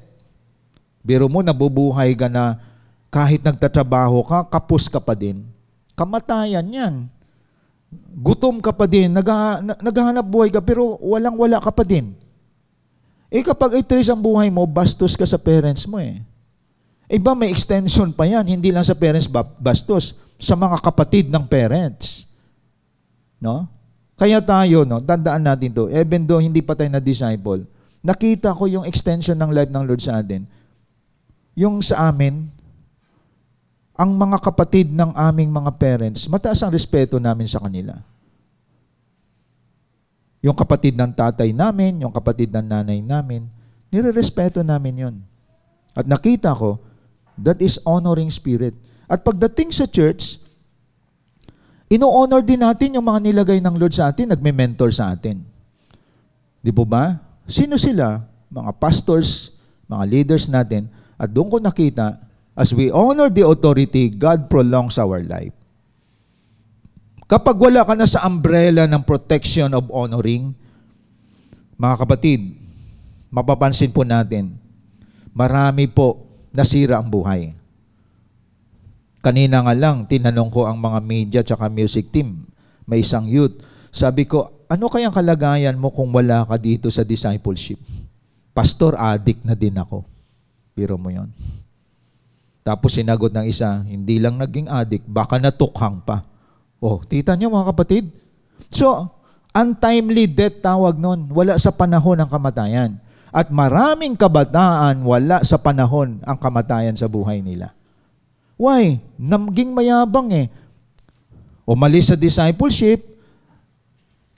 Speaker 2: Biro mo, nabubuhay ka na kahit nagtatrabaho ka, kapos ka pa din. Kamatayan yan. Gutom ka pa din, naghahanap buhay ka, pero walang-wala ka pa din. Kapag i-trace ang buhay mo, bastos ka sa parents mo eh. Iba may extension pa yan, hindi lang sa parents bastos, sa mga kapatid ng parents. No? Kaya tayo, no, tandaan natin to, even though hindi pa tayo na-disciple, nakita ko yung extension ng life ng Lord sa atin. Yung sa amin, ang mga kapatid ng aming mga parents, mataas ang respeto namin sa kanila. Yung kapatid ng tatay namin, yung kapatid ng nanay namin, nire-respeto namin yun. At nakita ko, that is honoring spirit. At pagdating sa church, ino-honor din natin yung mga nilagay ng Lord sa atin, nagme-mentor sa atin. Di po ba? Sino sila? Mga pastors, mga leaders natin. At doon ko nakita, as we honor the authority, God prolongs our life. Kapag wala ka na sa umbrella ng protection of honoring, mga kapatid, mapapansin po natin, marami po nasira ang buhay. Kanina nga lang, tinanong ko ang mga media at music team, may isang youth, sabi ko, ano kayang kalagayan mo kung wala ka dito sa discipleship? Pastor, addict na din ako. Biro mo yon. Tapos sinagot ng isa, hindi lang naging addict, baka natukhang pa. Oh, tita niyo mga kapatid? So, untimely death tawag nun. Wala sa panahon ng kamatayan. At maraming kabataan wala sa panahon ang kamatayan sa buhay nila. Why? Naging mayabang eh. Umalis sa discipleship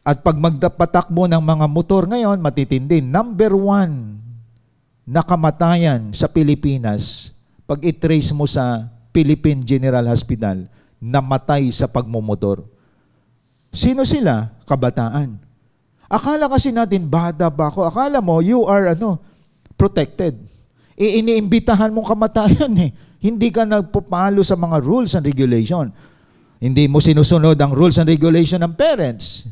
Speaker 2: at pag magpatakbo ng mga motor ngayon, matitindi. Number 1 na kamatayan sa Pilipinas, pag i-trace mo sa Philippine General Hospital, namatay sa pagmumotor. Sino sila? Kabataan. Akala kasi natin, bata ba ako? Akala mo, you are protected. Iniimbitahan mong kamatayan eh. Hindi ka nagpapalo sa mga rules and regulation. Hindi mo sinusunod ang rules and regulation ng parents.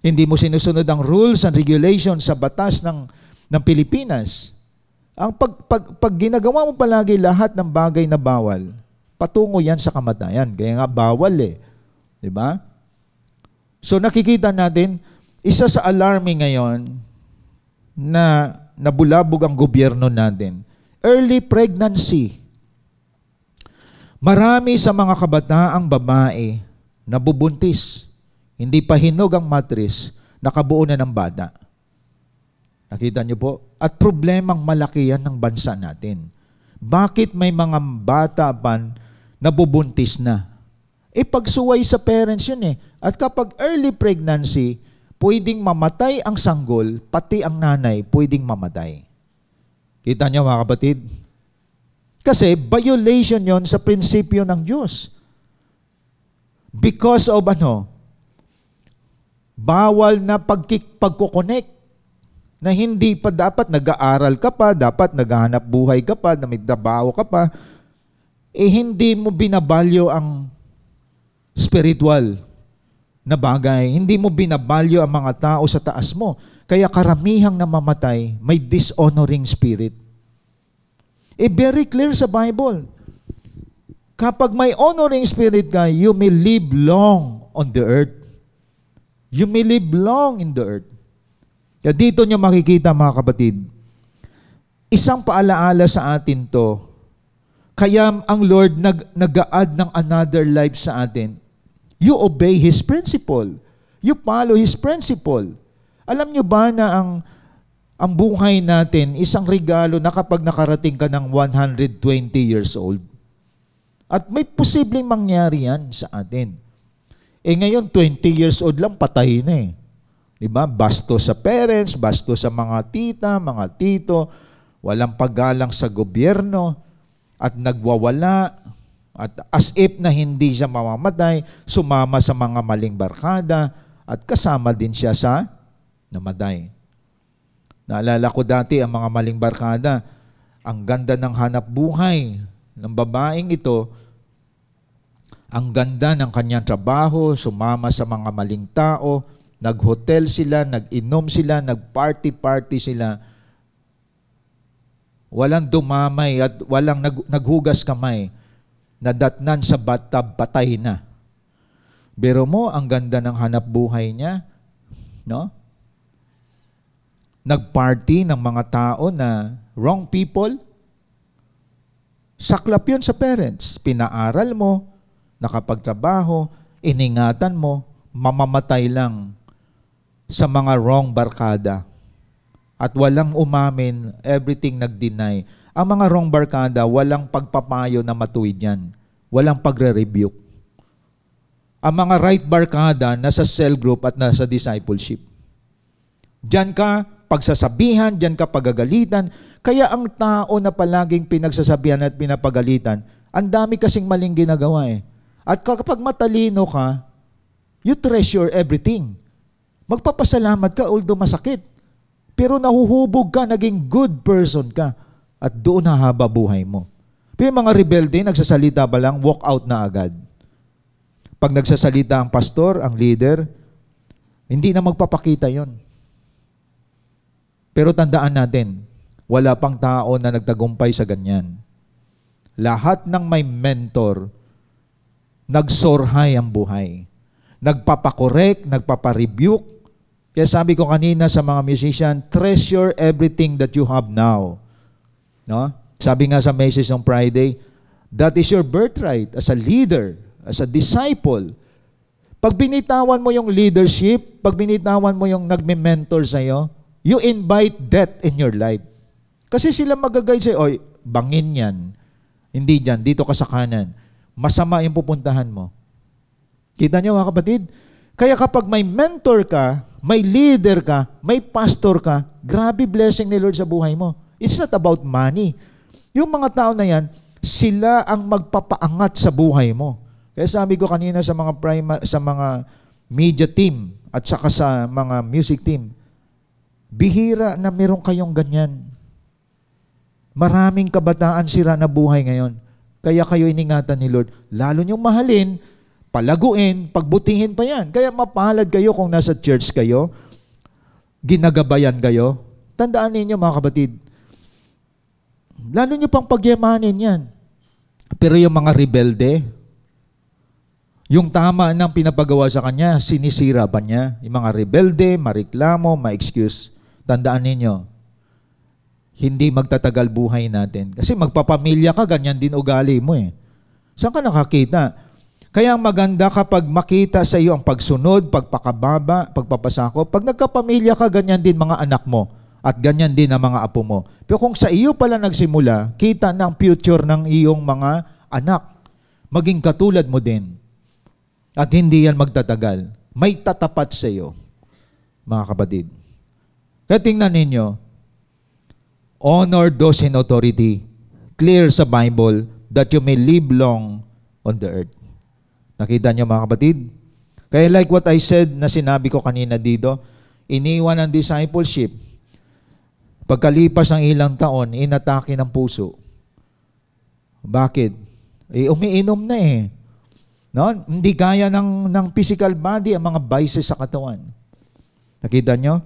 Speaker 2: Hindi mo sinusunod ang rules and regulation sa batas ng Pilipinas. Ang pag ginagawa mo palagi lahat ng bagay na bawal, patungo yan sa kamatayan. Kaya nga bawal eh. Diba? So nakikita natin, isa sa alarming ngayon na nabulabog ang gobyerno natin, early pregnancy. Marami sa mga kabataang babae nabubuntis. Hindi pa hinog ang matris, nakabuo na ng bata. Nakita niyo po? At problemang malaki yan ng bansa natin. Bakit may mga bata pa nabubuntis na? Pagsuway sa parents yun eh. At kapag early pregnancy, pwedeng mamatay ang sanggol, pati ang nanay pwedeng mamatay. Kita niyo mga kapatid? Kasi violation yon sa prinsipyo ng Diyos. Because of bawal na pagkukonek na hindi pa dapat nag-aaral ka pa, dapat naghahanap buhay ka pa, na may trabaho ka pa, hindi mo binabalyo ang spiritual na bagay. Hindi mo binabalyo ang mga tao sa taas mo. Kaya karamihang namamatay, may dishonoring spirit. Very clear sa Bible. Kapag may honoring spirit ka, you may live long on the earth. You may live long in the earth. Kaya dito nyo makikita mga kapatid, isang paalaala sa atin to, kaya ang Lord nag-a-add ng another life sa atin. You obey His principle. You follow His principle. Alam nyo ba na ang buhay natin, isang regalo na kapag nakarating ka ng 120 years old. At may posibleng mangyari yan sa atin. Ngayon, 20 years old lang, patay na eh. Diba? Basto sa parents, basto sa mga tita, mga tito, walang paggalang sa gobyerno, at nagwawala, at as if na hindi siya mamamatay, sumama sa mga maling barkada, at kasama din siya sa namatay. Naalala ko dati ang mga maling barkada, ang ganda ng hanap buhay ng babaeng ito, ang ganda ng kanyang trabaho, sumama sa mga maling tao, nag-hotel sila, nag-inom sila, nag-party-party sila. Walang dumamay at walang naghugas kamay. Nadatnan sa bathtub, patay na. Pero mo, ang ganda ng hanap buhay niya, no? Nag-party ng mga tao na wrong people. Saklap yun sa parents. Pinaaral mo, nakapagtrabaho, iningatan mo, mamamatay lang sa mga wrong barkada. At walang umamin, everything nag-deny. Ang mga wrong barkada, walang pagpapayo na matuwid yan. Walang pagre-rebuke. Ang mga right barkada, nasa cell group at nasa discipleship. Diyan ka pagsasabihan, diyan ka pagagalitan. Kaya ang tao na palaging pinagsasabihan at pinapagalitan, ang dami kasing maling ginagawa eh. At kapag matalino ka, you treasure everything. Magpapasalamat ka although masakit. Pero nahuhubog ka, naging good person ka. At doon hahaba buhay mo. Pero yung mga rebelde, nagsasalita ba lang, walk out na agad. Pag nagsasalita ang pastor, ang leader, hindi na magpapakita yon. Pero tandaan natin, wala pang tao na nagtagumpay sa ganyan. Lahat ng may mentor, nagsorhay ang buhay. Nagpapakorek, nagpaparebuke. Kaya sabi ko kanina sa mga musician, treasure everything that you have now. No? Sabi nga sa message ng Friday, that is your birthright as a leader, as a disciple. Pag binitawan mo yung leadership, pag binitawan mo yung nagme-mentor sa'yo, you invite death in your life. Kasi sila magagay sa'yo, oy, bangin yan. Hindi dyan, dito ka sa kanan. Masama yung pupuntahan mo. Kita niyo mga kapatid? Kaya kapag may mentor ka, may leader ka, may pastor ka, grabe blessing ni Lord sa buhay mo. It's not about money. Yung mga tao na yan, sila ang magpapaangat sa buhay mo. Kaya sabi ko kanina sa mga media team at saka sa mga music team, bihira na meron kayong ganyan. Maraming kabataan sira na buhay ngayon. Kaya kayo iningatan ni Lord. Lalo niyong mahalin, palaguin, pagbutihin pa yan. Kaya mapalad kayo kung nasa church kayo, ginagabayan kayo. Tandaan ninyo mga kapatid, lalo niyo pang pagyamanin yan. Pero yung mga rebelde, yung tama ng pinapagawa sa kanya, sinisira pa niya. Yung mga rebelde, mareklamo, ma-excuse. Tandaan ninyo, hindi magtatagal buhay natin. Kasi magpapamilya ka, ganyan din ugali mo eh. Saan ka nakakita? Kaya maganda kapag makita sa iyo ang pagsunod, pagpakababa, pagpapasako. Pag nagkapamilya ka, ganyan din mga anak mo. At ganyan din ang mga apo mo. Pero kung sa iyo pala nagsimula, kita na ang future ng iyong mga anak. Maging katulad mo din. At hindi yan magtatagal. May tatapat sa iyo, mga kapatid. Kaya tingnan ninyo, honor those in authority. Clear sa Bible that you may live long on the earth. Nakita niyo mga kapatid? Kaya like what I said na sinabi ko kanina dito, iniwan ang discipleship. Pagkalipas ng ilang taon, inatake ng puso. Bakit? Umiinom na eh. No? Hindi kaya ng physical body ang mga vices sa katawan. Nakita nyo?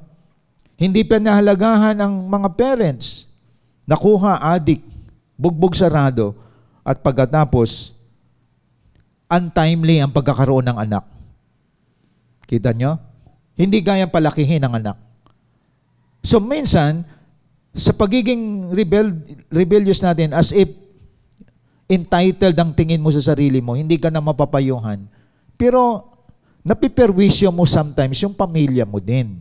Speaker 2: Hindi pinahalagahan ang mga parents. Nakuha, adik, bugbog sarado, at pagkatapos, untimely ang pagkakaroon ng anak. Kita nyo? Hindi kayang palakihin ang anak. So minsan, sa pagiging rebellious natin, as if entitled ang tingin mo sa sarili mo, hindi ka na mapapayuhan. Pero napiperwisyo mo sometimes yung pamilya mo din.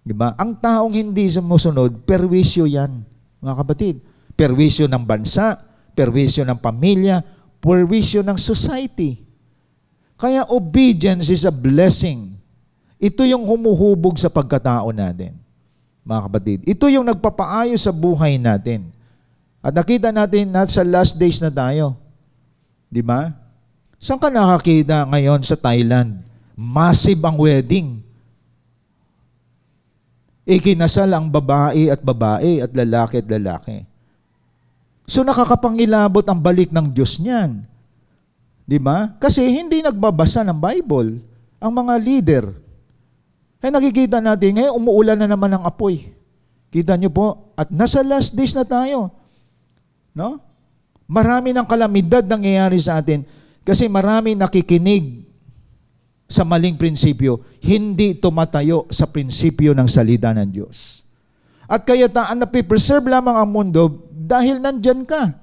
Speaker 2: Diba? Ang taong hindi sumusunod, perwisyo yan, mga kapatid. Perwisyo ng bansa, perwisyo ng pamilya, perwisyo ng society. Kaya obedience is a blessing. Ito yung humuhubog sa pagkatao natin, mga kapatid. Ito yung nagpapaayos sa buhay natin. At nakita natin na sa last days na tayo. Diba? Saan ka nakakita ngayon sa Thailand? Massive ang wedding. Ikinasal ang babae at lalaki. So nakakapangilabot ang balik ng Diyos niyan. Di ba? Kasi hindi nagbabasa ng Bible ang mga leader. Kaya nakikita natin, ngayon umuulan na naman ng apoy. Kita niyo po, at nasa last days na tayo. No? Marami ng kalamidad nangyayari sa atin kasi marami nakikinig sa maling prinsipyo, hindi tumatayo sa prinsipyo ng salita ng Diyos. At kayataan na preserve lamang ang mundo dahil nandyan ka.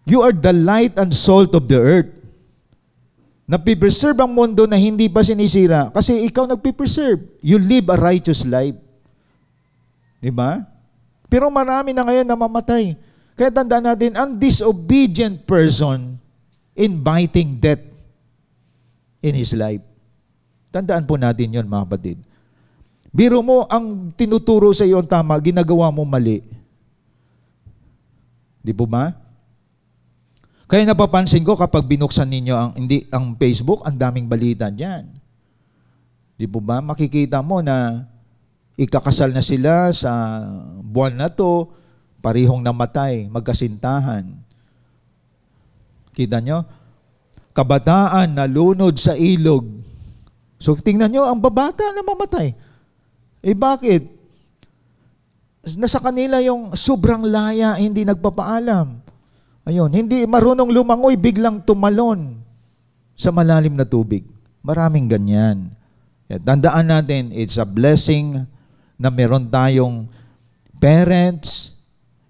Speaker 2: You are the light and salt of the earth. Napipreserve ang mundo na hindi pa sinisira kasi ikaw nagpipreserve. You live a righteous life. Diba? Pero marami na ngayon namamatay. Kaya tandaan natin, ang disobedient person inviting death in his life. Tandaan po natin yon, mga kapatid. Biro mo, ang tinuturo sa iyo ang tama, ginagawa mo mali. Di po ba? Kaya napapansin ko kapag binuksan ninyo ang Facebook, ang daming balita diyan. Di po ba? Makikita mo na ikakasal na sila sa buwan na to, parihong namatay, magkasintahan. Kita nyo? Kabataan na lunod sa ilog. So tingnan nyo, ang babata na mamatay. Eh bakit? Nasa kanila yung sobrang laya, hindi nagpapaalam. Ayun, hindi marunong lumangoy, biglang tumalon sa malalim na tubig. Maraming ganyan. Tandaan natin, it's a blessing na meron tayong parents,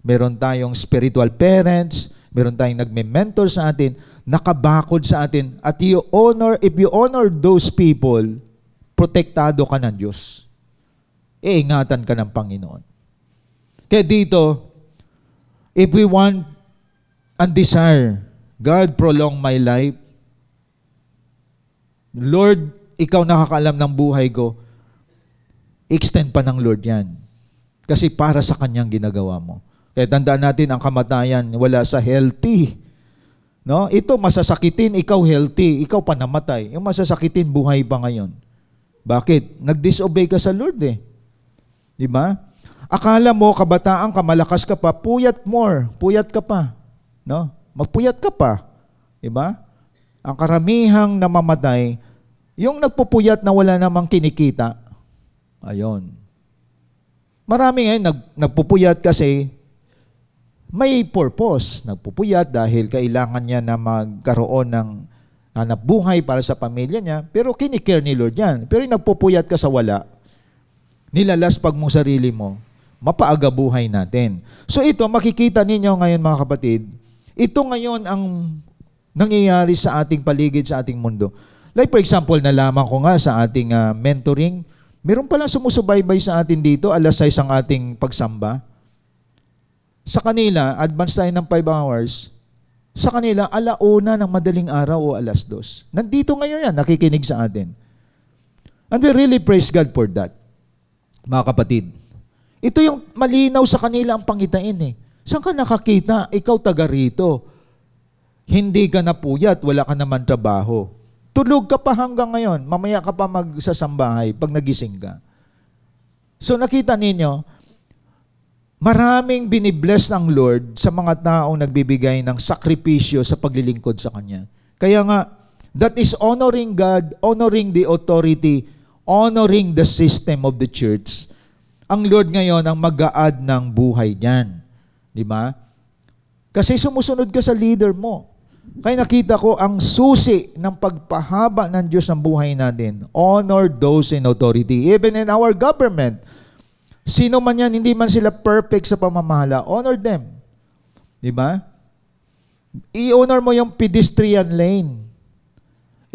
Speaker 2: meron tayong spiritual parents, meron tayong nagme-mentor sa atin, nakabakod sa atin, at if you honor those people, protektado ka ng Diyos. Iingatan ka ng Panginoon. Kaya dito, if we want and desire, God prolong my life, Lord, ikaw nakakaalam ng buhay ko, extend pa ng Lord yan. Kasi para sa Kanyang ginagawa mo. Kaya tandaan natin, ang kamatayan wala sa healthy. No? Ito masasakitin, ikaw healthy, ikaw pa namatay. Yung masasakitin, buhay pa ngayon. Bakit? Nag-disobey ka sa Lord eh. Di ba? Akala mo, kabataan ka, malakas ka pa, puyat ka pa. No? Magpuyat ka pa. Di ba? Ang karamihang namamatay, yung nagpupuyat na wala namang kinikita. Ayon. Marami ngayon nagpupuyat kasi may purpose. Nagpupuyat dahil kailangan niya na magkaroon ng hanap buhay para sa pamilya niya. Pero kinikare ni Lord yan. Pero yung nagpupuyat ka sa wala, nilalaspag mong sarili mo, mapaaga buhay natin. So ito, makikita ninyo ngayon mga kapatid, ito ngayon ang nangyayari sa ating paligid, sa ating mundo. Like for example, nalaman ko nga sa ating mentoring, meron palang sumusubaybay sa atin dito, 6:00 ang ating pagsamba. Sa kanila, advance tayo ng 5 hours. Sa kanila, 1:00 ng madaling araw o 2:00. Nandito ngayon yan, nakikinig sa atin. And we really praise God for that, mga kapatid. Ito yung malinaw sa kanila ang pangitain eh. Saan ka nakakita? Ikaw taga rito. Hindi ka napuyat, wala ka naman trabaho. Tulog ka pa hanggang ngayon. Mamaya ka pa magsasambahay pag nagising ka. So nakita ninyo, maraming binibless ng Lord sa mga taong nagbibigay ng sakripisyo sa paglilingkod sa Kanya. Kaya nga, that is honoring God, honoring the authority, honoring the system of the church. Ang Lord ngayon ang mag-a-add ng buhay niyan. Di ba? Kasi sumusunod ka sa leader mo. Kaya nakita ko ang susi ng pagpahaba ng Diyos ng buhay natin. Honor those in authority. Even in our government. Sino man yan, hindi man sila perfect sa pamamahala. Honor them. Di ba? I-honor mo yung pedestrian lane.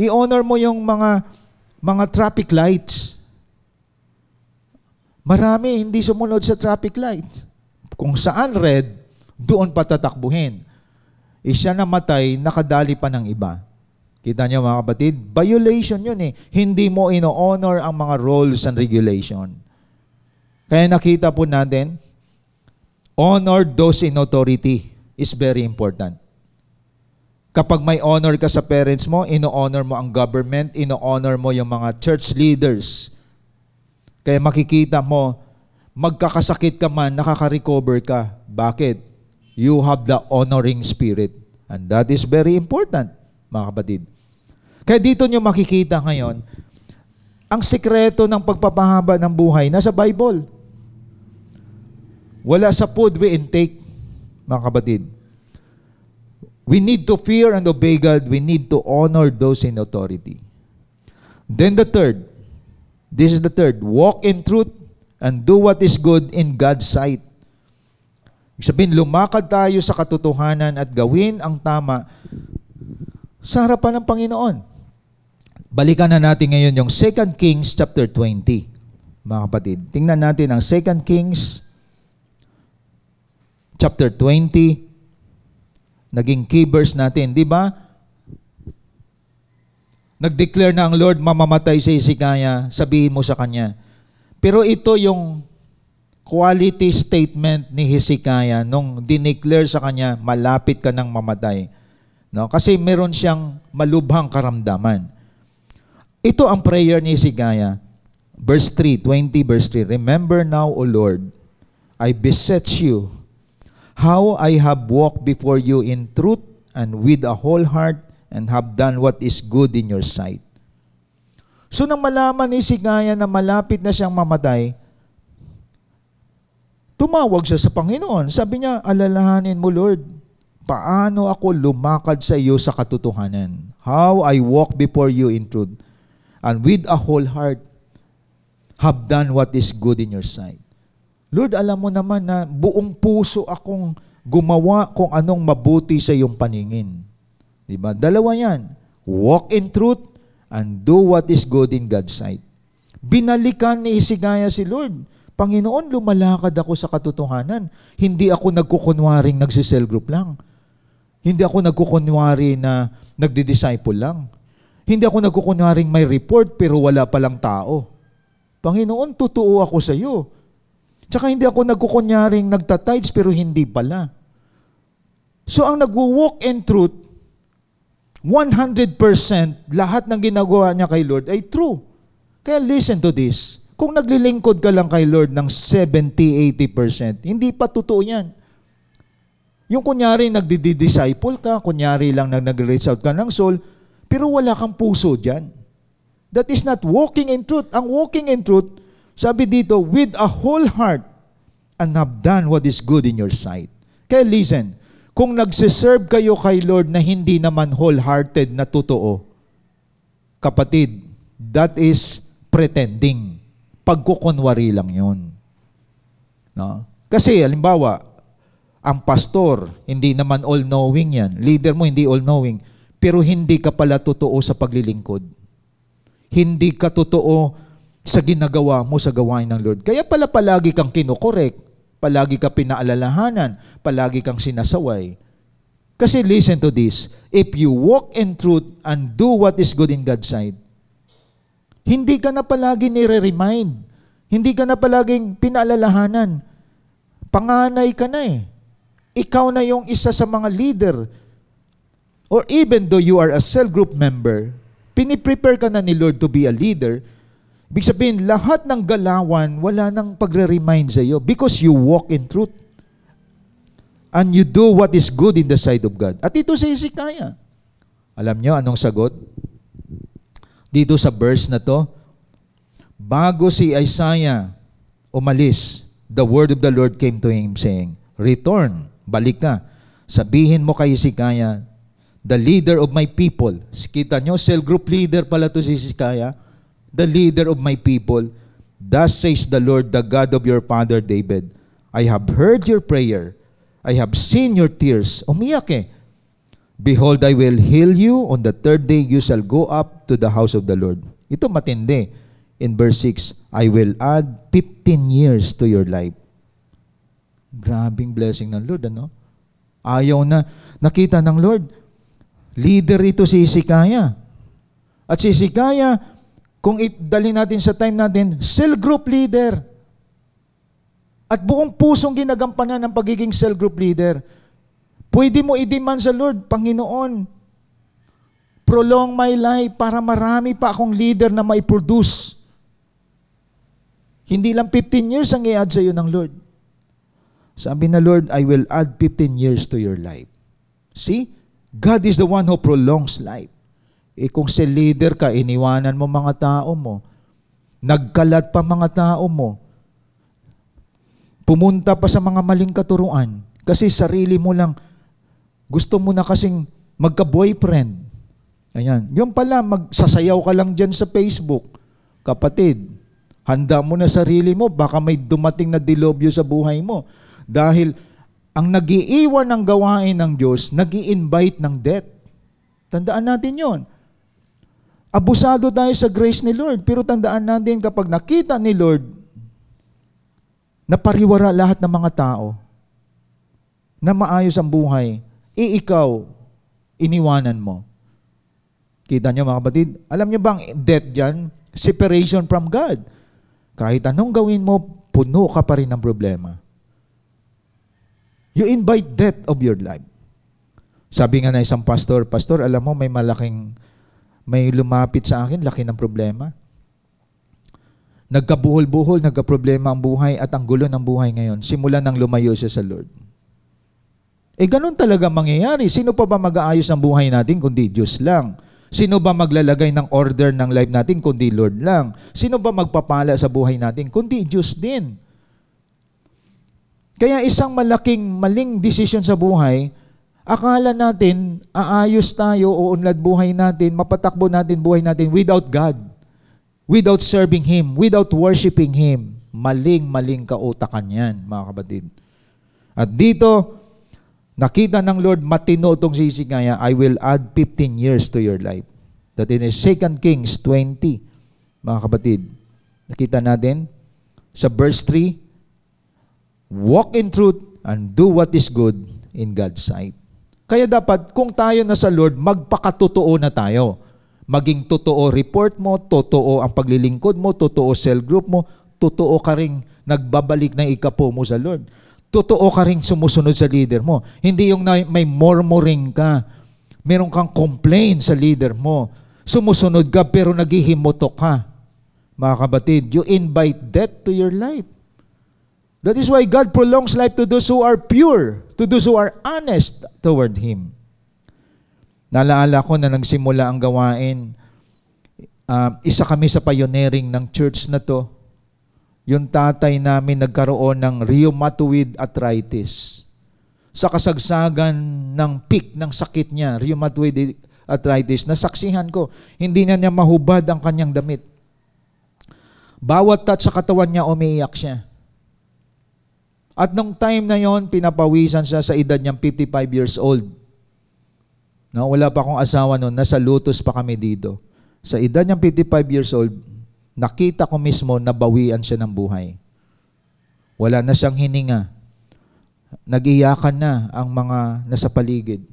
Speaker 2: I-honor mo yung mga traffic lights. Marami hindi sumunod sa traffic light. Kung saan red, doon patatakbuhin. Siya namatay, nakadali pa ng iba. Kita niyo mga kapatid? Violation yun eh. Hindi mo ino-honor ang mga rules and regulation. Kaya nakita po natin, honor those in authority is very important. Kapag may honor ka sa parents mo, ino-honor mo ang government, ino-honor mo yung mga church leaders. Kaya makikita mo, magkakasakit ka man, nakaka-recover ka. Bakit? You have the honoring spirit. And that is very important, mga kapatid. Kaya dito nyo makikita ngayon, ang sikreto ng pagpapahaba ng buhay nasa Bible. Wala sa food we intake, mga kapatid. We need to fear and obey God. We need to honor those in authority. Then the third, this is the third, walk in truth and do what is good in God's sight. Ibig sabihin, lumakad tayo sa katotohanan at gawin ang tama sa harapan ng Panginoon. Balikan na natin ngayon yung 2 Kings chapter 20. Mga kapatid, tingnan natin ang 2 Kings chapter 20. Naging key verse natin, di ba? Nag-declare na ang Lord mamamatay si Hezekiah, sabihin mo sa kanya. Pero ito yung quality statement ni Hezekiah nung dineclare sa kanya, malapit ka nang mamatay. No? Kasi meron siyang malubhang karamdaman. Ito ang prayer ni Hezekiah. Verse 3, 20 verse 3, remember now, O Lord, I beseech you, how I have walked before you in truth and with a whole heart and have done what is good in your sight. So nang malaman ni Hezekiah na malapit na siyang mamatay, tumawag siya sa Panginoon. Sabi niya, alalahanin mo Lord, paano ako lumakad sa iyo sa katotohanan? How I walk before you in truth and with a whole heart have done what is good in your sight. Lord, alam mo naman na buong puso akong gumawa kung anong mabuti sa iyong paningin. Diba? Dalawa yan. Walk in truth and do what is good in God's sight. Binalikan ni Hezekiah si Lord. Panginoon, lumalakad ako sa katotohanan. Hindi ako nagkukunwaring nagsisel group lang. Hindi ako nagkukunwari na nagdi-disciple lang. Hindi ako nagkukunwaring may report pero wala palang tao. Panginoon, totoo ako sa iyo. Tsaka hindi ako nagkukunyaring nagtatides pero hindi pala. So ang nagwo-walk in truth, 100% lahat ng ginagawa niya kay Lord ay true. Kaya listen to this. Kung naglilingkod ka lang kay Lord ng 70-80%, hindi pa totoo yan. Yung kunyari nagdi-disciple ka, kunyari lang nag-reach out ka ng soul, pero wala kang puso dyan. That is not walking in truth. Ang walking in truth, sabi dito, with a whole heart and have done what is good in your sight. Kaya listen, kung nagsiserve kayo kay Lord na hindi naman wholehearted na totoo, kapatid, that is pretending. Pagkukunwari lang yun. No? Kasi, halimbawa, ang pastor, hindi naman all-knowing yan. Leader mo, hindi all-knowing. Pero hindi ka pala totoo sa paglilingkod. Hindi ka totoo sa ginagawa mo sa gawain ng Lord. Kaya pala palagi kang kinokorek, palagi ka pinaalalahanan, palagi kang sinasaway. Kasi listen to this, if you walk in truth and do what is good in God's sight, hindi ka na palagi nire-remind, hindi ka na palaging pinaalalahanan. Panganay ka na eh. Ikaw na yung isa sa mga leader. Or even though you are a cell group member, piniprepare ka na ni Lord to be a leader. Ibig sabihin, lahat ng galawan, wala nang pagre-remind sa iyo because you walk in truth. And you do what is good in the sight of God. At ito si Hezekiah. Alam niyo anong sagot? Dito sa verse na to, bago si Isaiah umalis, the word of the Lord came to him saying, return, balik ka. Sabihin mo kay Hezekiah, the leader of my people. Kita nyo, cell group leader pala to si Hezekiah. The leader of my people, thus says the Lord, the God of your father David, I have heard your prayer, I have seen your tears. Umiyak eh. Behold, I will heal you, on the third day you shall go up to the house of the Lord. Ito matindi. in verse 6, I will add 15 years to your life. Grabing blessing ng Lord, ano? Ayaw na. Nakita ng Lord, leader ito si Hezekiah. At si Hezekiah, kung idali natin sa time natin, cell group leader. At buong pusong ginagampanan ng pagiging cell group leader. Pwede mo i-demand sa Lord, Panginoon, prolong my life para marami pa akong leader na mai-produce. Hindi lang 15 years ang i-add sa iyo ng Lord. Sabi na Lord, I will add 15 years to your life. See? God is the one who prolongs life. Kung si leader ka, iniwanan mo mga tao mo, nagkalat pa mga tao mo, pumunta pa sa mga maling katuruan, kasi sarili mo lang, gusto mo na kasing magka-boyfriend. Ayan. Yung pala, magsasayaw ka lang dyan sa Facebook. Kapatid, handa mo na sarili mo, baka may dumating na dilobyo sa buhay mo. Dahil ang nag-iiwan ng gawain ng Diyos, nag-i-invite ng death. Tandaan natin yon. Abusado tayo sa grace ni Lord, pero tandaan natin kapag nakita ni Lord, napariwara lahat ng mga tao, na maayos ang buhay, ikaw, iniwanan mo. Kita nyo mga kapatid? Alam nyo bang death dyan? Separation from God. Kahit anong gawin mo, puno ka pa rin ng problema. You invite death of your life. Sabi nga na isang pastor, Pastor, alam mo, may lumapit sa akin, laki ng problema. Nagkabuhol-buhol, nagka-problema ang buhay at ang gulo ng buhay ngayon. Simula nang lumayo siya sa Lord. Ganun talaga mangyayari. Sino pa ba mag-aayos ng buhay natin kundi Diyos lang? Sino ba maglalagay ng order ng life natin kundi Lord lang? Sino ba magpapala sa buhay natin kundi Diyos din? Kaya isang malaking maling desisyon sa buhay, akala natin aayos tayo o unlad buhay natin, mapatakbo natin buhay natin without God, without serving Him, without worshiping Him. Maling kautakan yan, mga kapatid. At dito, nakita ng Lord, matino itong si Hezekiah, I will add 15 years to your life. That is 2 Kings 20, mga kapatid. Nakita natin sa verse 3, walk in truth and do what is good in God's sight. Kaya dapat, kung tayo na sa Lord, magpakatotoo na tayo. Maging totoo report mo, totoo ang paglilingkod mo, totoo cell group mo, totoo ka rin nagbabalik ng ikapo mo sa Lord. Totoo ka rin sumusunod sa leader mo. Hindi yung may murmuring ka. Meron kang complaint sa leader mo. Sumusunod ka pero naghihimotok ka. Mga kapatid, you invite death to your life. That is why God prolongs life to those who are pure, to those who are honest toward Him. Nalaala ko na nagsimula ang gawain, isa kami sa pioneering ng church na to. Yung tatay namin nagkaroon ng rheumatoid arthritis. Sa kasagsagan ng peak ng sakit niya, rheumatoid arthritis, nasaksihan ko, hindi na niya mahubad ang kanyang damit. Bawat touch sa katawan niya, umiiyak siya. At nung time na yon, pinapawisan siya sa edad niyang 55 years old. No, wala pa akong asawa noon, nasa lutos pa kami dito. Sa edad niyang 55 years old, nakita ko mismo na bawian siya ng buhay. Wala na siyang hininga. Nag-iyakan na ang mga nasa paligid.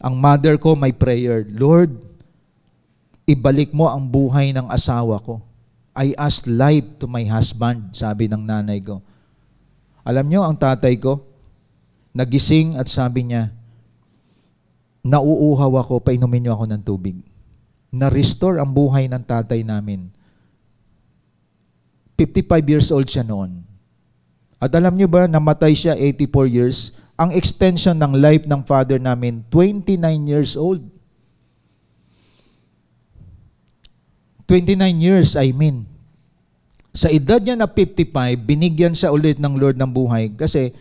Speaker 2: Ang mother ko may prayer, Lord, ibalik mo ang buhay ng asawa ko. I asked life to my husband, sabi ng nanay ko. Alam niyo, ang tatay ko, nagising at sabi niya, nauuhaw ako, painumin niyo ako ng tubig. Na-restore ang buhay ng tatay namin. 55 years old siya noon. At alam niyo ba, namatay siya 84 years. Ang extension ng life ng father namin, 29 years old. 29 years, I mean. Sa edad niya na 55, binigyan siya ulit ng Lord ng buhay kasi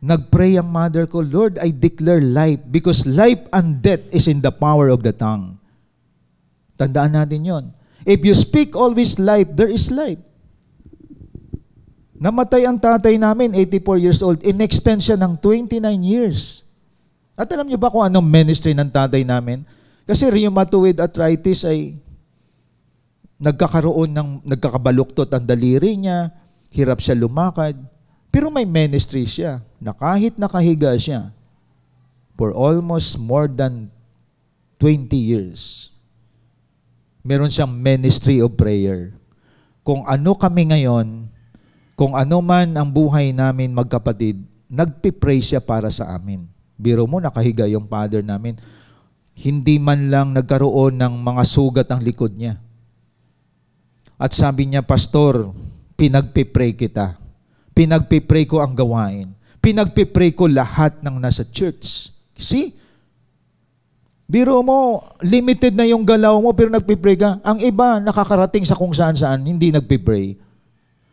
Speaker 2: nagpray ang mother ko, Lord, I declare life because life and death is in the power of the tongue. Tandaan natin yon. If you speak always life, there is life. Namatay ang tatay namin, 84 years old, in extension ng 29 years. At alam niyo ba kung anong ministry ng tatay namin? Kasi rheumatoid arthritis ay nagkakabaluktot ang daliri niya, hirap siya lumakad. Pero may ministry siya na kahit nakahiga siya for almost more than 20 years, meron siyang ministry of prayer. Kung ano kami ngayon, kung ano man ang buhay namin magkapatid, nagpipray siya para sa amin. Biro mo, nakahiga yung father namin. Hindi man lang nagkaroon ng mga sugat ang likod niya. At sabi niya, Pastor, pinagpipray kita. Pinagpipray ko ang gawain. Pinagpipray ko lahat ng nasa church. See? Biro mo, limited na yung galaw mo pero nagpipray ka. Ang iba, nakakarating sa kung saan-saan, hindi nagpipray.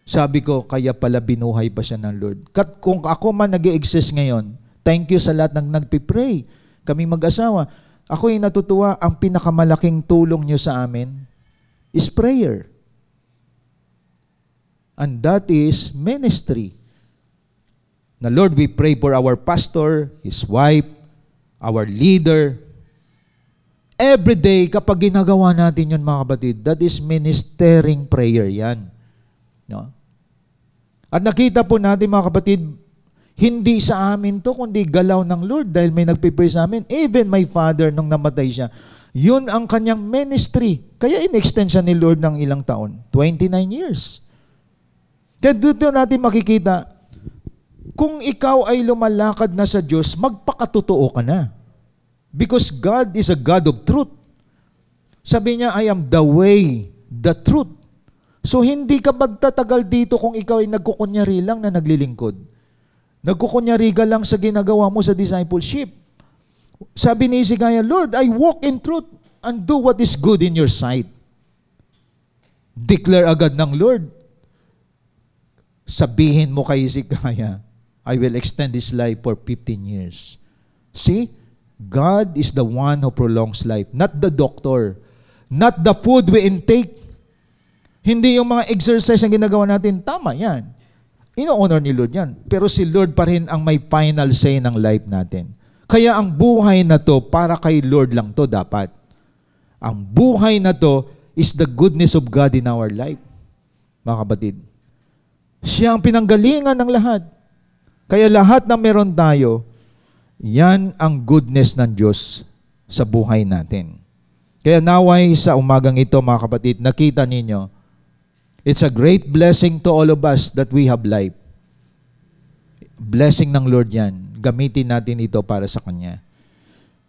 Speaker 2: Sabi ko, kaya pala binuhay pa siya ng Lord. Kung ako man nag-i-exist ngayon, thank you sa lahat ng nagpipray. Kami mag-asawa. Ako'y natutuwa, ang pinakamalaking tulong niyo sa amin is prayer. And that is ministry. Na Lord, we pray for our pastor, his wife, our leader. Every day, kapag ginagawa natin yun, mga kapatid, that is ministering prayer yan. No? At nakita po natin, mga kapatid, hindi sa amin to, kundi galaw ng Lord dahil may nagpipray sa amin. Even my father, nung namatay siya, yun ang kanyang ministry. Kaya in-extend siya ni Lord ng ilang taon. 29 years. Kaya dito natin makikita, kung ikaw ay lumalakad na sa Diyos, magpakatotoo ka na. Because God is a God of truth. Sabi niya, I am the way, the truth. So hindi ka magtatagal dito kung ikaw ay nagkukunyari lang na naglilingkod. Nagkukunyari ka lang sa ginagawa mo sa discipleship. Sabi ni Hezekiah, Lord, I walk in truth and do what is good in your sight. Declare agad ng Lord. Sabihin mo kay Hezekiah, I will extend his life for 15 years. See? God is the one who prolongs life, not the doctor, not the food we intake. Hindi yung mga exercise na ginagawa natin, tama yan. Ino-honor ni Lord yan. Pero si Lord pa rin ang may final say ng life natin. Kaya ang buhay na to, para kay Lord lang to dapat. Ang buhay na to is the goodness of God in our life. Mga kapatid, siya ang pinanggalingan ng lahat. Kaya lahat na meron tayo, yan ang goodness ng Diyos sa buhay natin. Kaya naway sa umagang ito, mga kapatid, nakita ninyo, it's a great blessing to all of us that we have life. Blessing ng Lord yan. Gamitin natin ito para sa Kanya.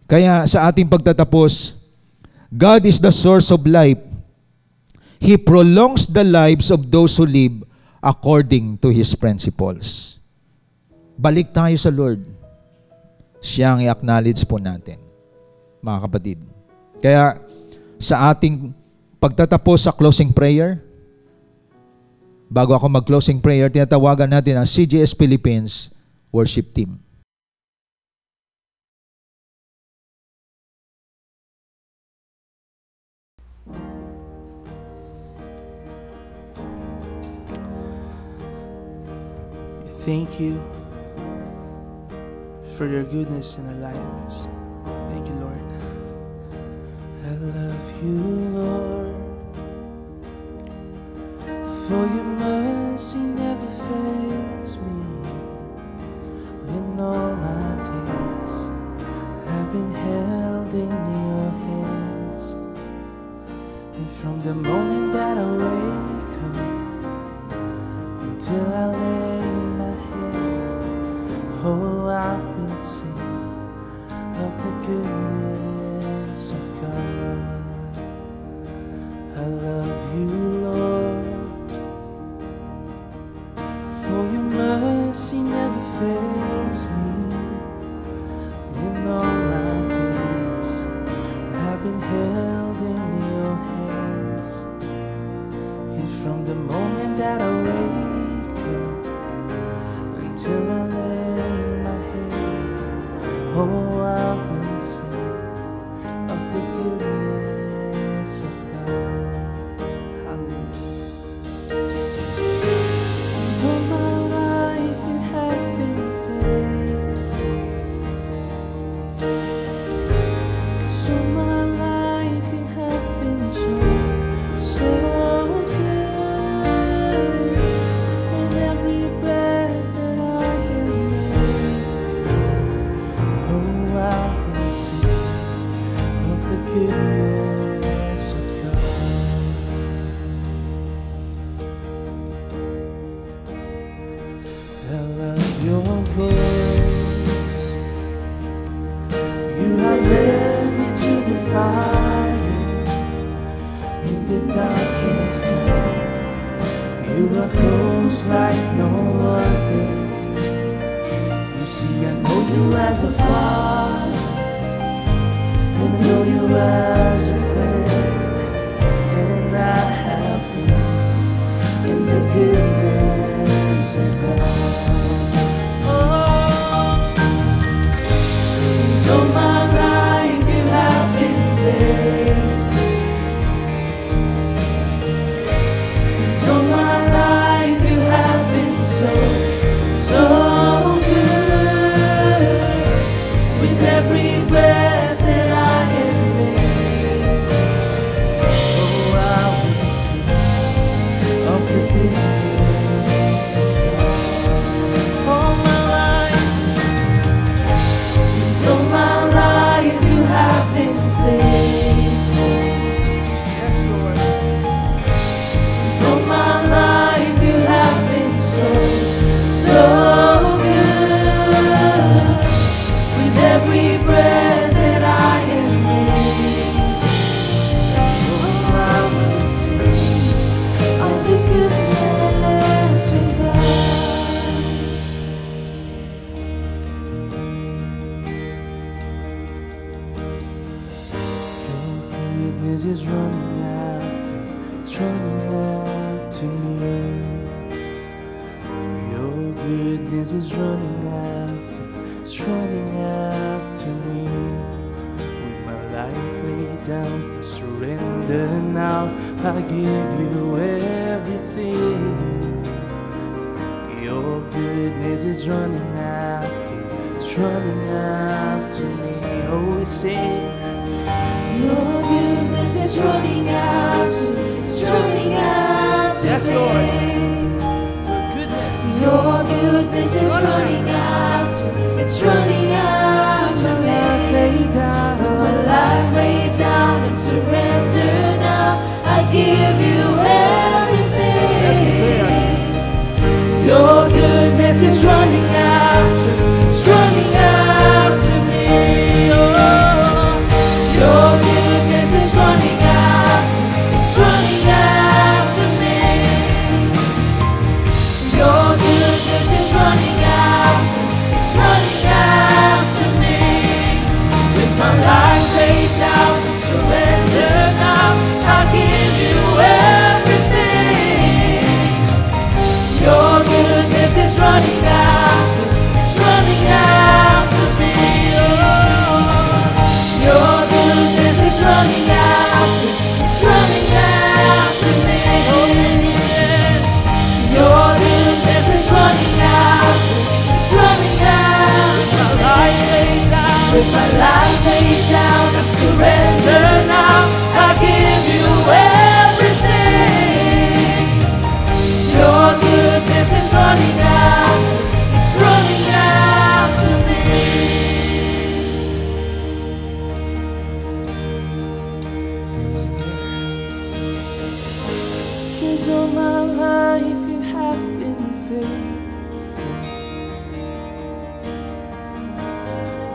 Speaker 2: Kaya sa ating pagtatapos, God is the source of life. He prolongs the lives of those who live according to His principles. Balik tayo sa Lord. Siya ang i-acknowledge po natin, mga kapatid. Kaya sa ating pagtatapos sa closing prayer, bago ako mag-closing prayer, tinatawagan natin ang CGS Philippines worship team.
Speaker 3: Thank you for your goodness in our lives. Thank you, Lord. I love you, Lord, for your mercy never fails me. In all my days, I've been held in your hands, and from the moment that I wake up until I lay my head, oh, I will sing of the goodness of God. I love you, Lord, for your mercy never fails me. In all my days, I've been held in your hands, and from the moment that I wake up until I lay my head, oh, I will sing of the goodness of God. Hallelujah. And all my life you have been faithful. 'Cause all my life you have been so, so close like no other. You see, I know you as a father, I know you as a friend, and I have been in the goodness of God. Oh, so my life you have been faithful. So my life you have been so good. With every breath that I am made, oh, I will sing of the goodness of God. All my life, so my life you have been faithful. Yes, Lord. So my life you have been so good. With every breath that I am made, oh, I will sing of the goodness of God. Your goodness is running after, it's running after me. Your goodness is running after, it's running after me. With my life laid down, I surrender now. I give you everything. Your goodness is running after, it's running after me. Oh, we sing. Your goodness is running after, it's running after
Speaker 4: Yes,
Speaker 3: me.
Speaker 4: Lord. Goodness.
Speaker 3: Your goodness is running after, it's running after me. My life laid down and surrender now. I give you everything. Your goodness is running after, it's running after me. Oh, your goodness is running after, it's running after me. Your goodness is running after, it's running after me. With my life laid down and surrender now, I give you everything. Your goodness is running after, it's running after me. Oh, your goodness is running after, it's running after me. Oh, yeah. Your goodness is running after, it's running after me. With my life laid down, I surrender now. I give you everything. Your goodness is running after, it's running after me. Cause all my life you have been faithful.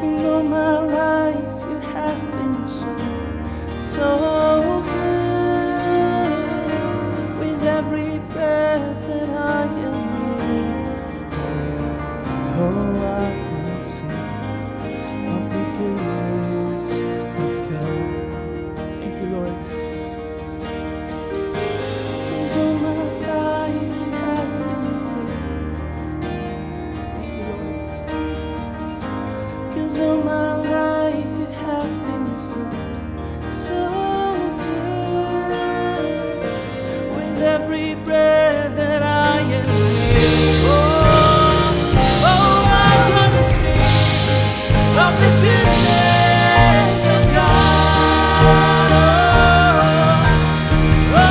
Speaker 3: And all my life you have been so good. With every breath that I am made, oh, I will sing of the goodness of God. Thank you, Lord. 'Cause all my life you have been faithful. Thank you, Lord. 'Cause all my life you have been so good. With every breath that I am able, oh, I'm gonna sing of the goodness of God. Oh,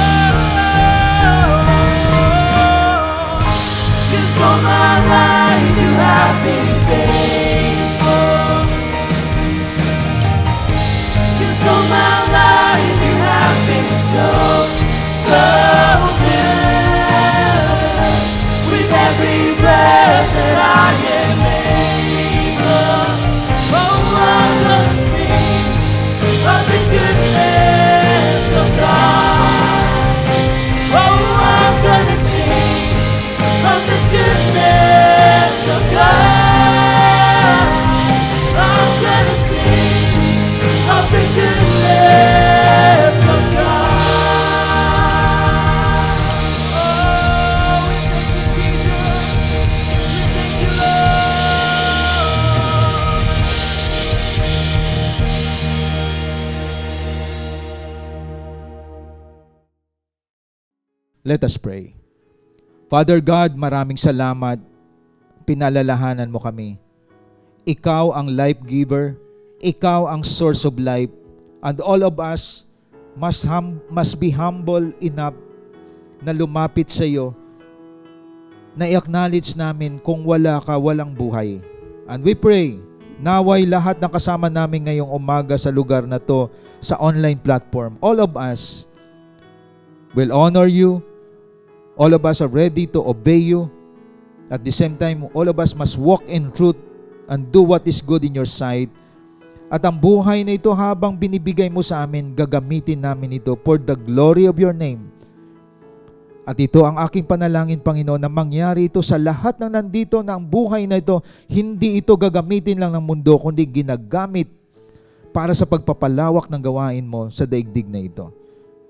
Speaker 3: 'cause all my life you have been faithful. 'Cause all my life you have been so good. With every breath that I am able, oh, I'm gonna sing of the goodness of God. Oh, I'm gonna sing
Speaker 2: Let us pray. Father God, maraming salamat. Pinalalahanan mo kami. Ikaw ang life giver. Ikaw ang source of life. And all of us must be humble enough na lumapit sa iyo, na i-acknowledge namin kung wala ka, walang buhay. And we pray, naway lahat ng kasama namin ngayong umaga sa lugar na to, sa online platform, all of us will honor you. All of us are ready to obey you. At the same time, all of us must walk in truth and do what is good in your sight. At ang buhay na ito habang binibigay mo sa amin, gagamitin namin ito for the glory of your name. At ito ang aking panalangin, Panginoon, na mangyari ito sa lahat ng nandito, na ang buhay na ito, hindi ito gagamitin lang ng mundo, kundi ginagamit para sa pagpapalawak ng gawain mo sa daigdig na ito.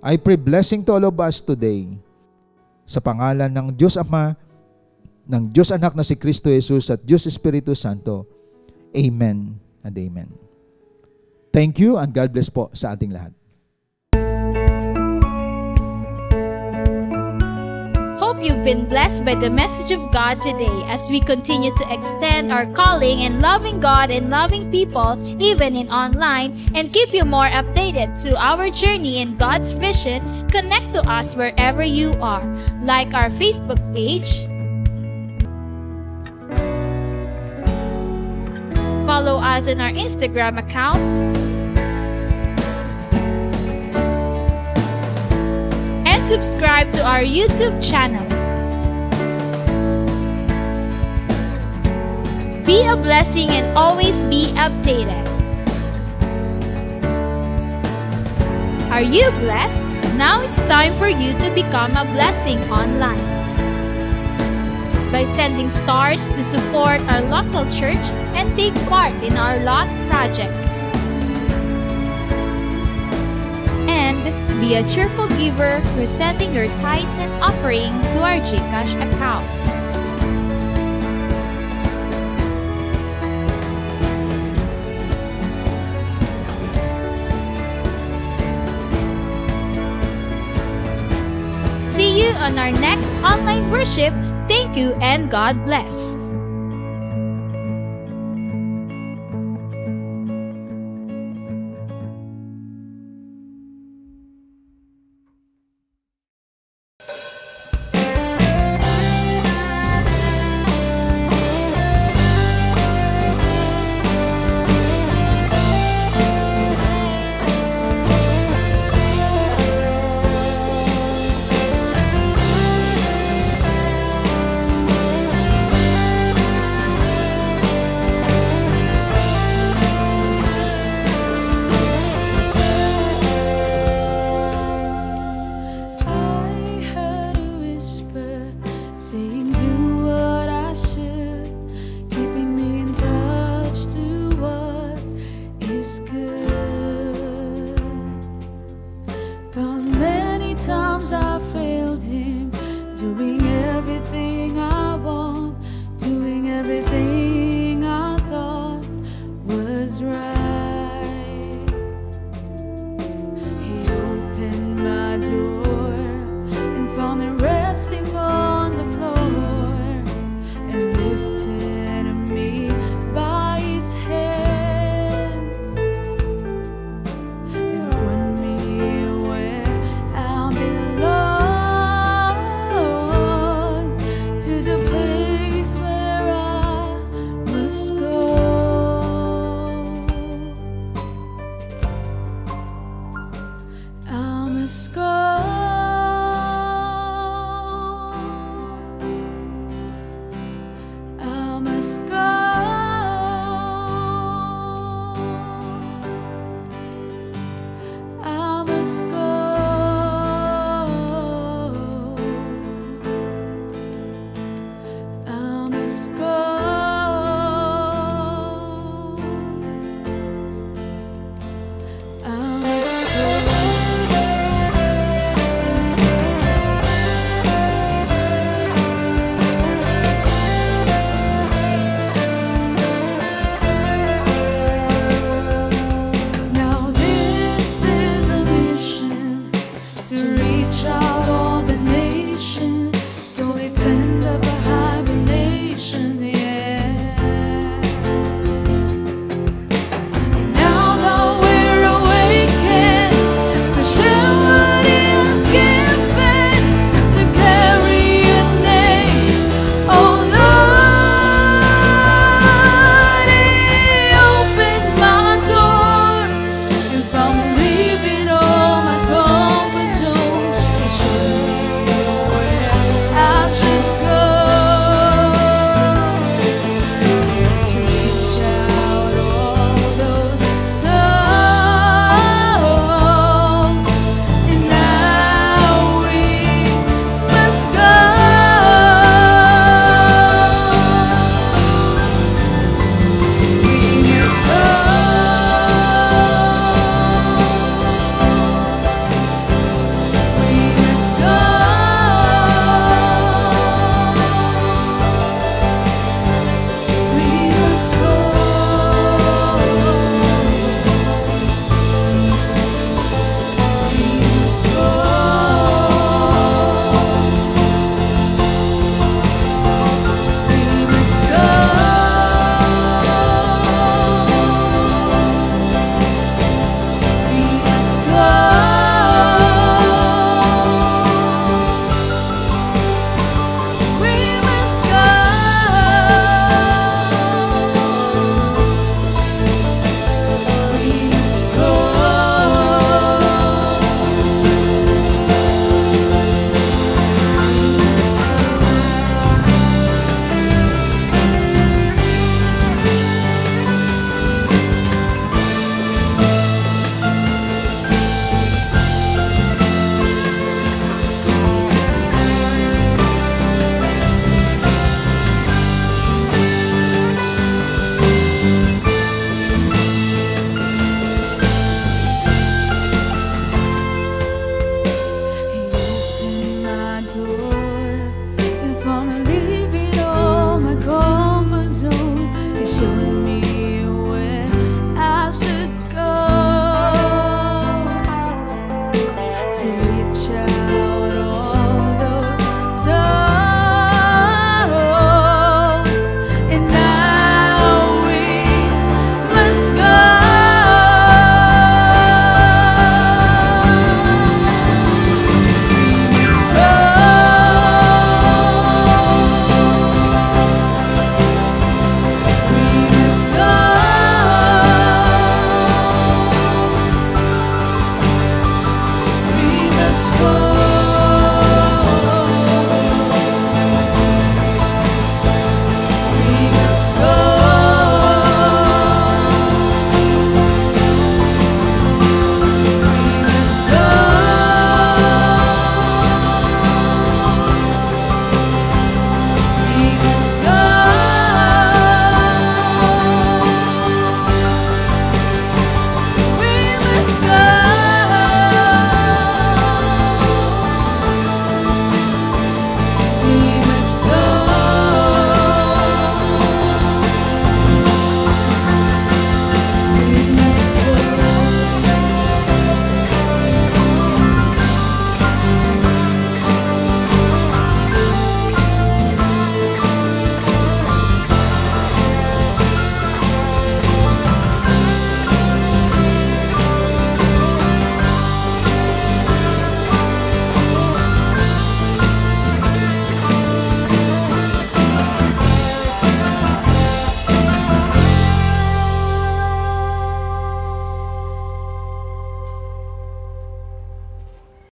Speaker 2: I pray blessing to all of us today. Sa pangalan ng Diyos Ama, ng Diyos Anak na si Kristo Jesus at Diyos Espiritu Santo. Amen and amen. Thank you and God bless po sa ating lahat.
Speaker 1: Hope you've been blessed by the message of God today as we continue to extend our calling in loving God and loving people, even in online, and keep you more updated to our journey in God's vision. Connect to us wherever you are. Like our Facebook page, follow us on our Instagram account, and subscribe to our YouTube channel. Be a blessing and always be updated. Are you blessed? Now it's time for you to become a blessing online by sending stars to support our local church and take part in our lot project. And be a cheerful giver through sending your tithes and offering to our GCash account. See you on our next online worship. Thank you and God bless. Let's go.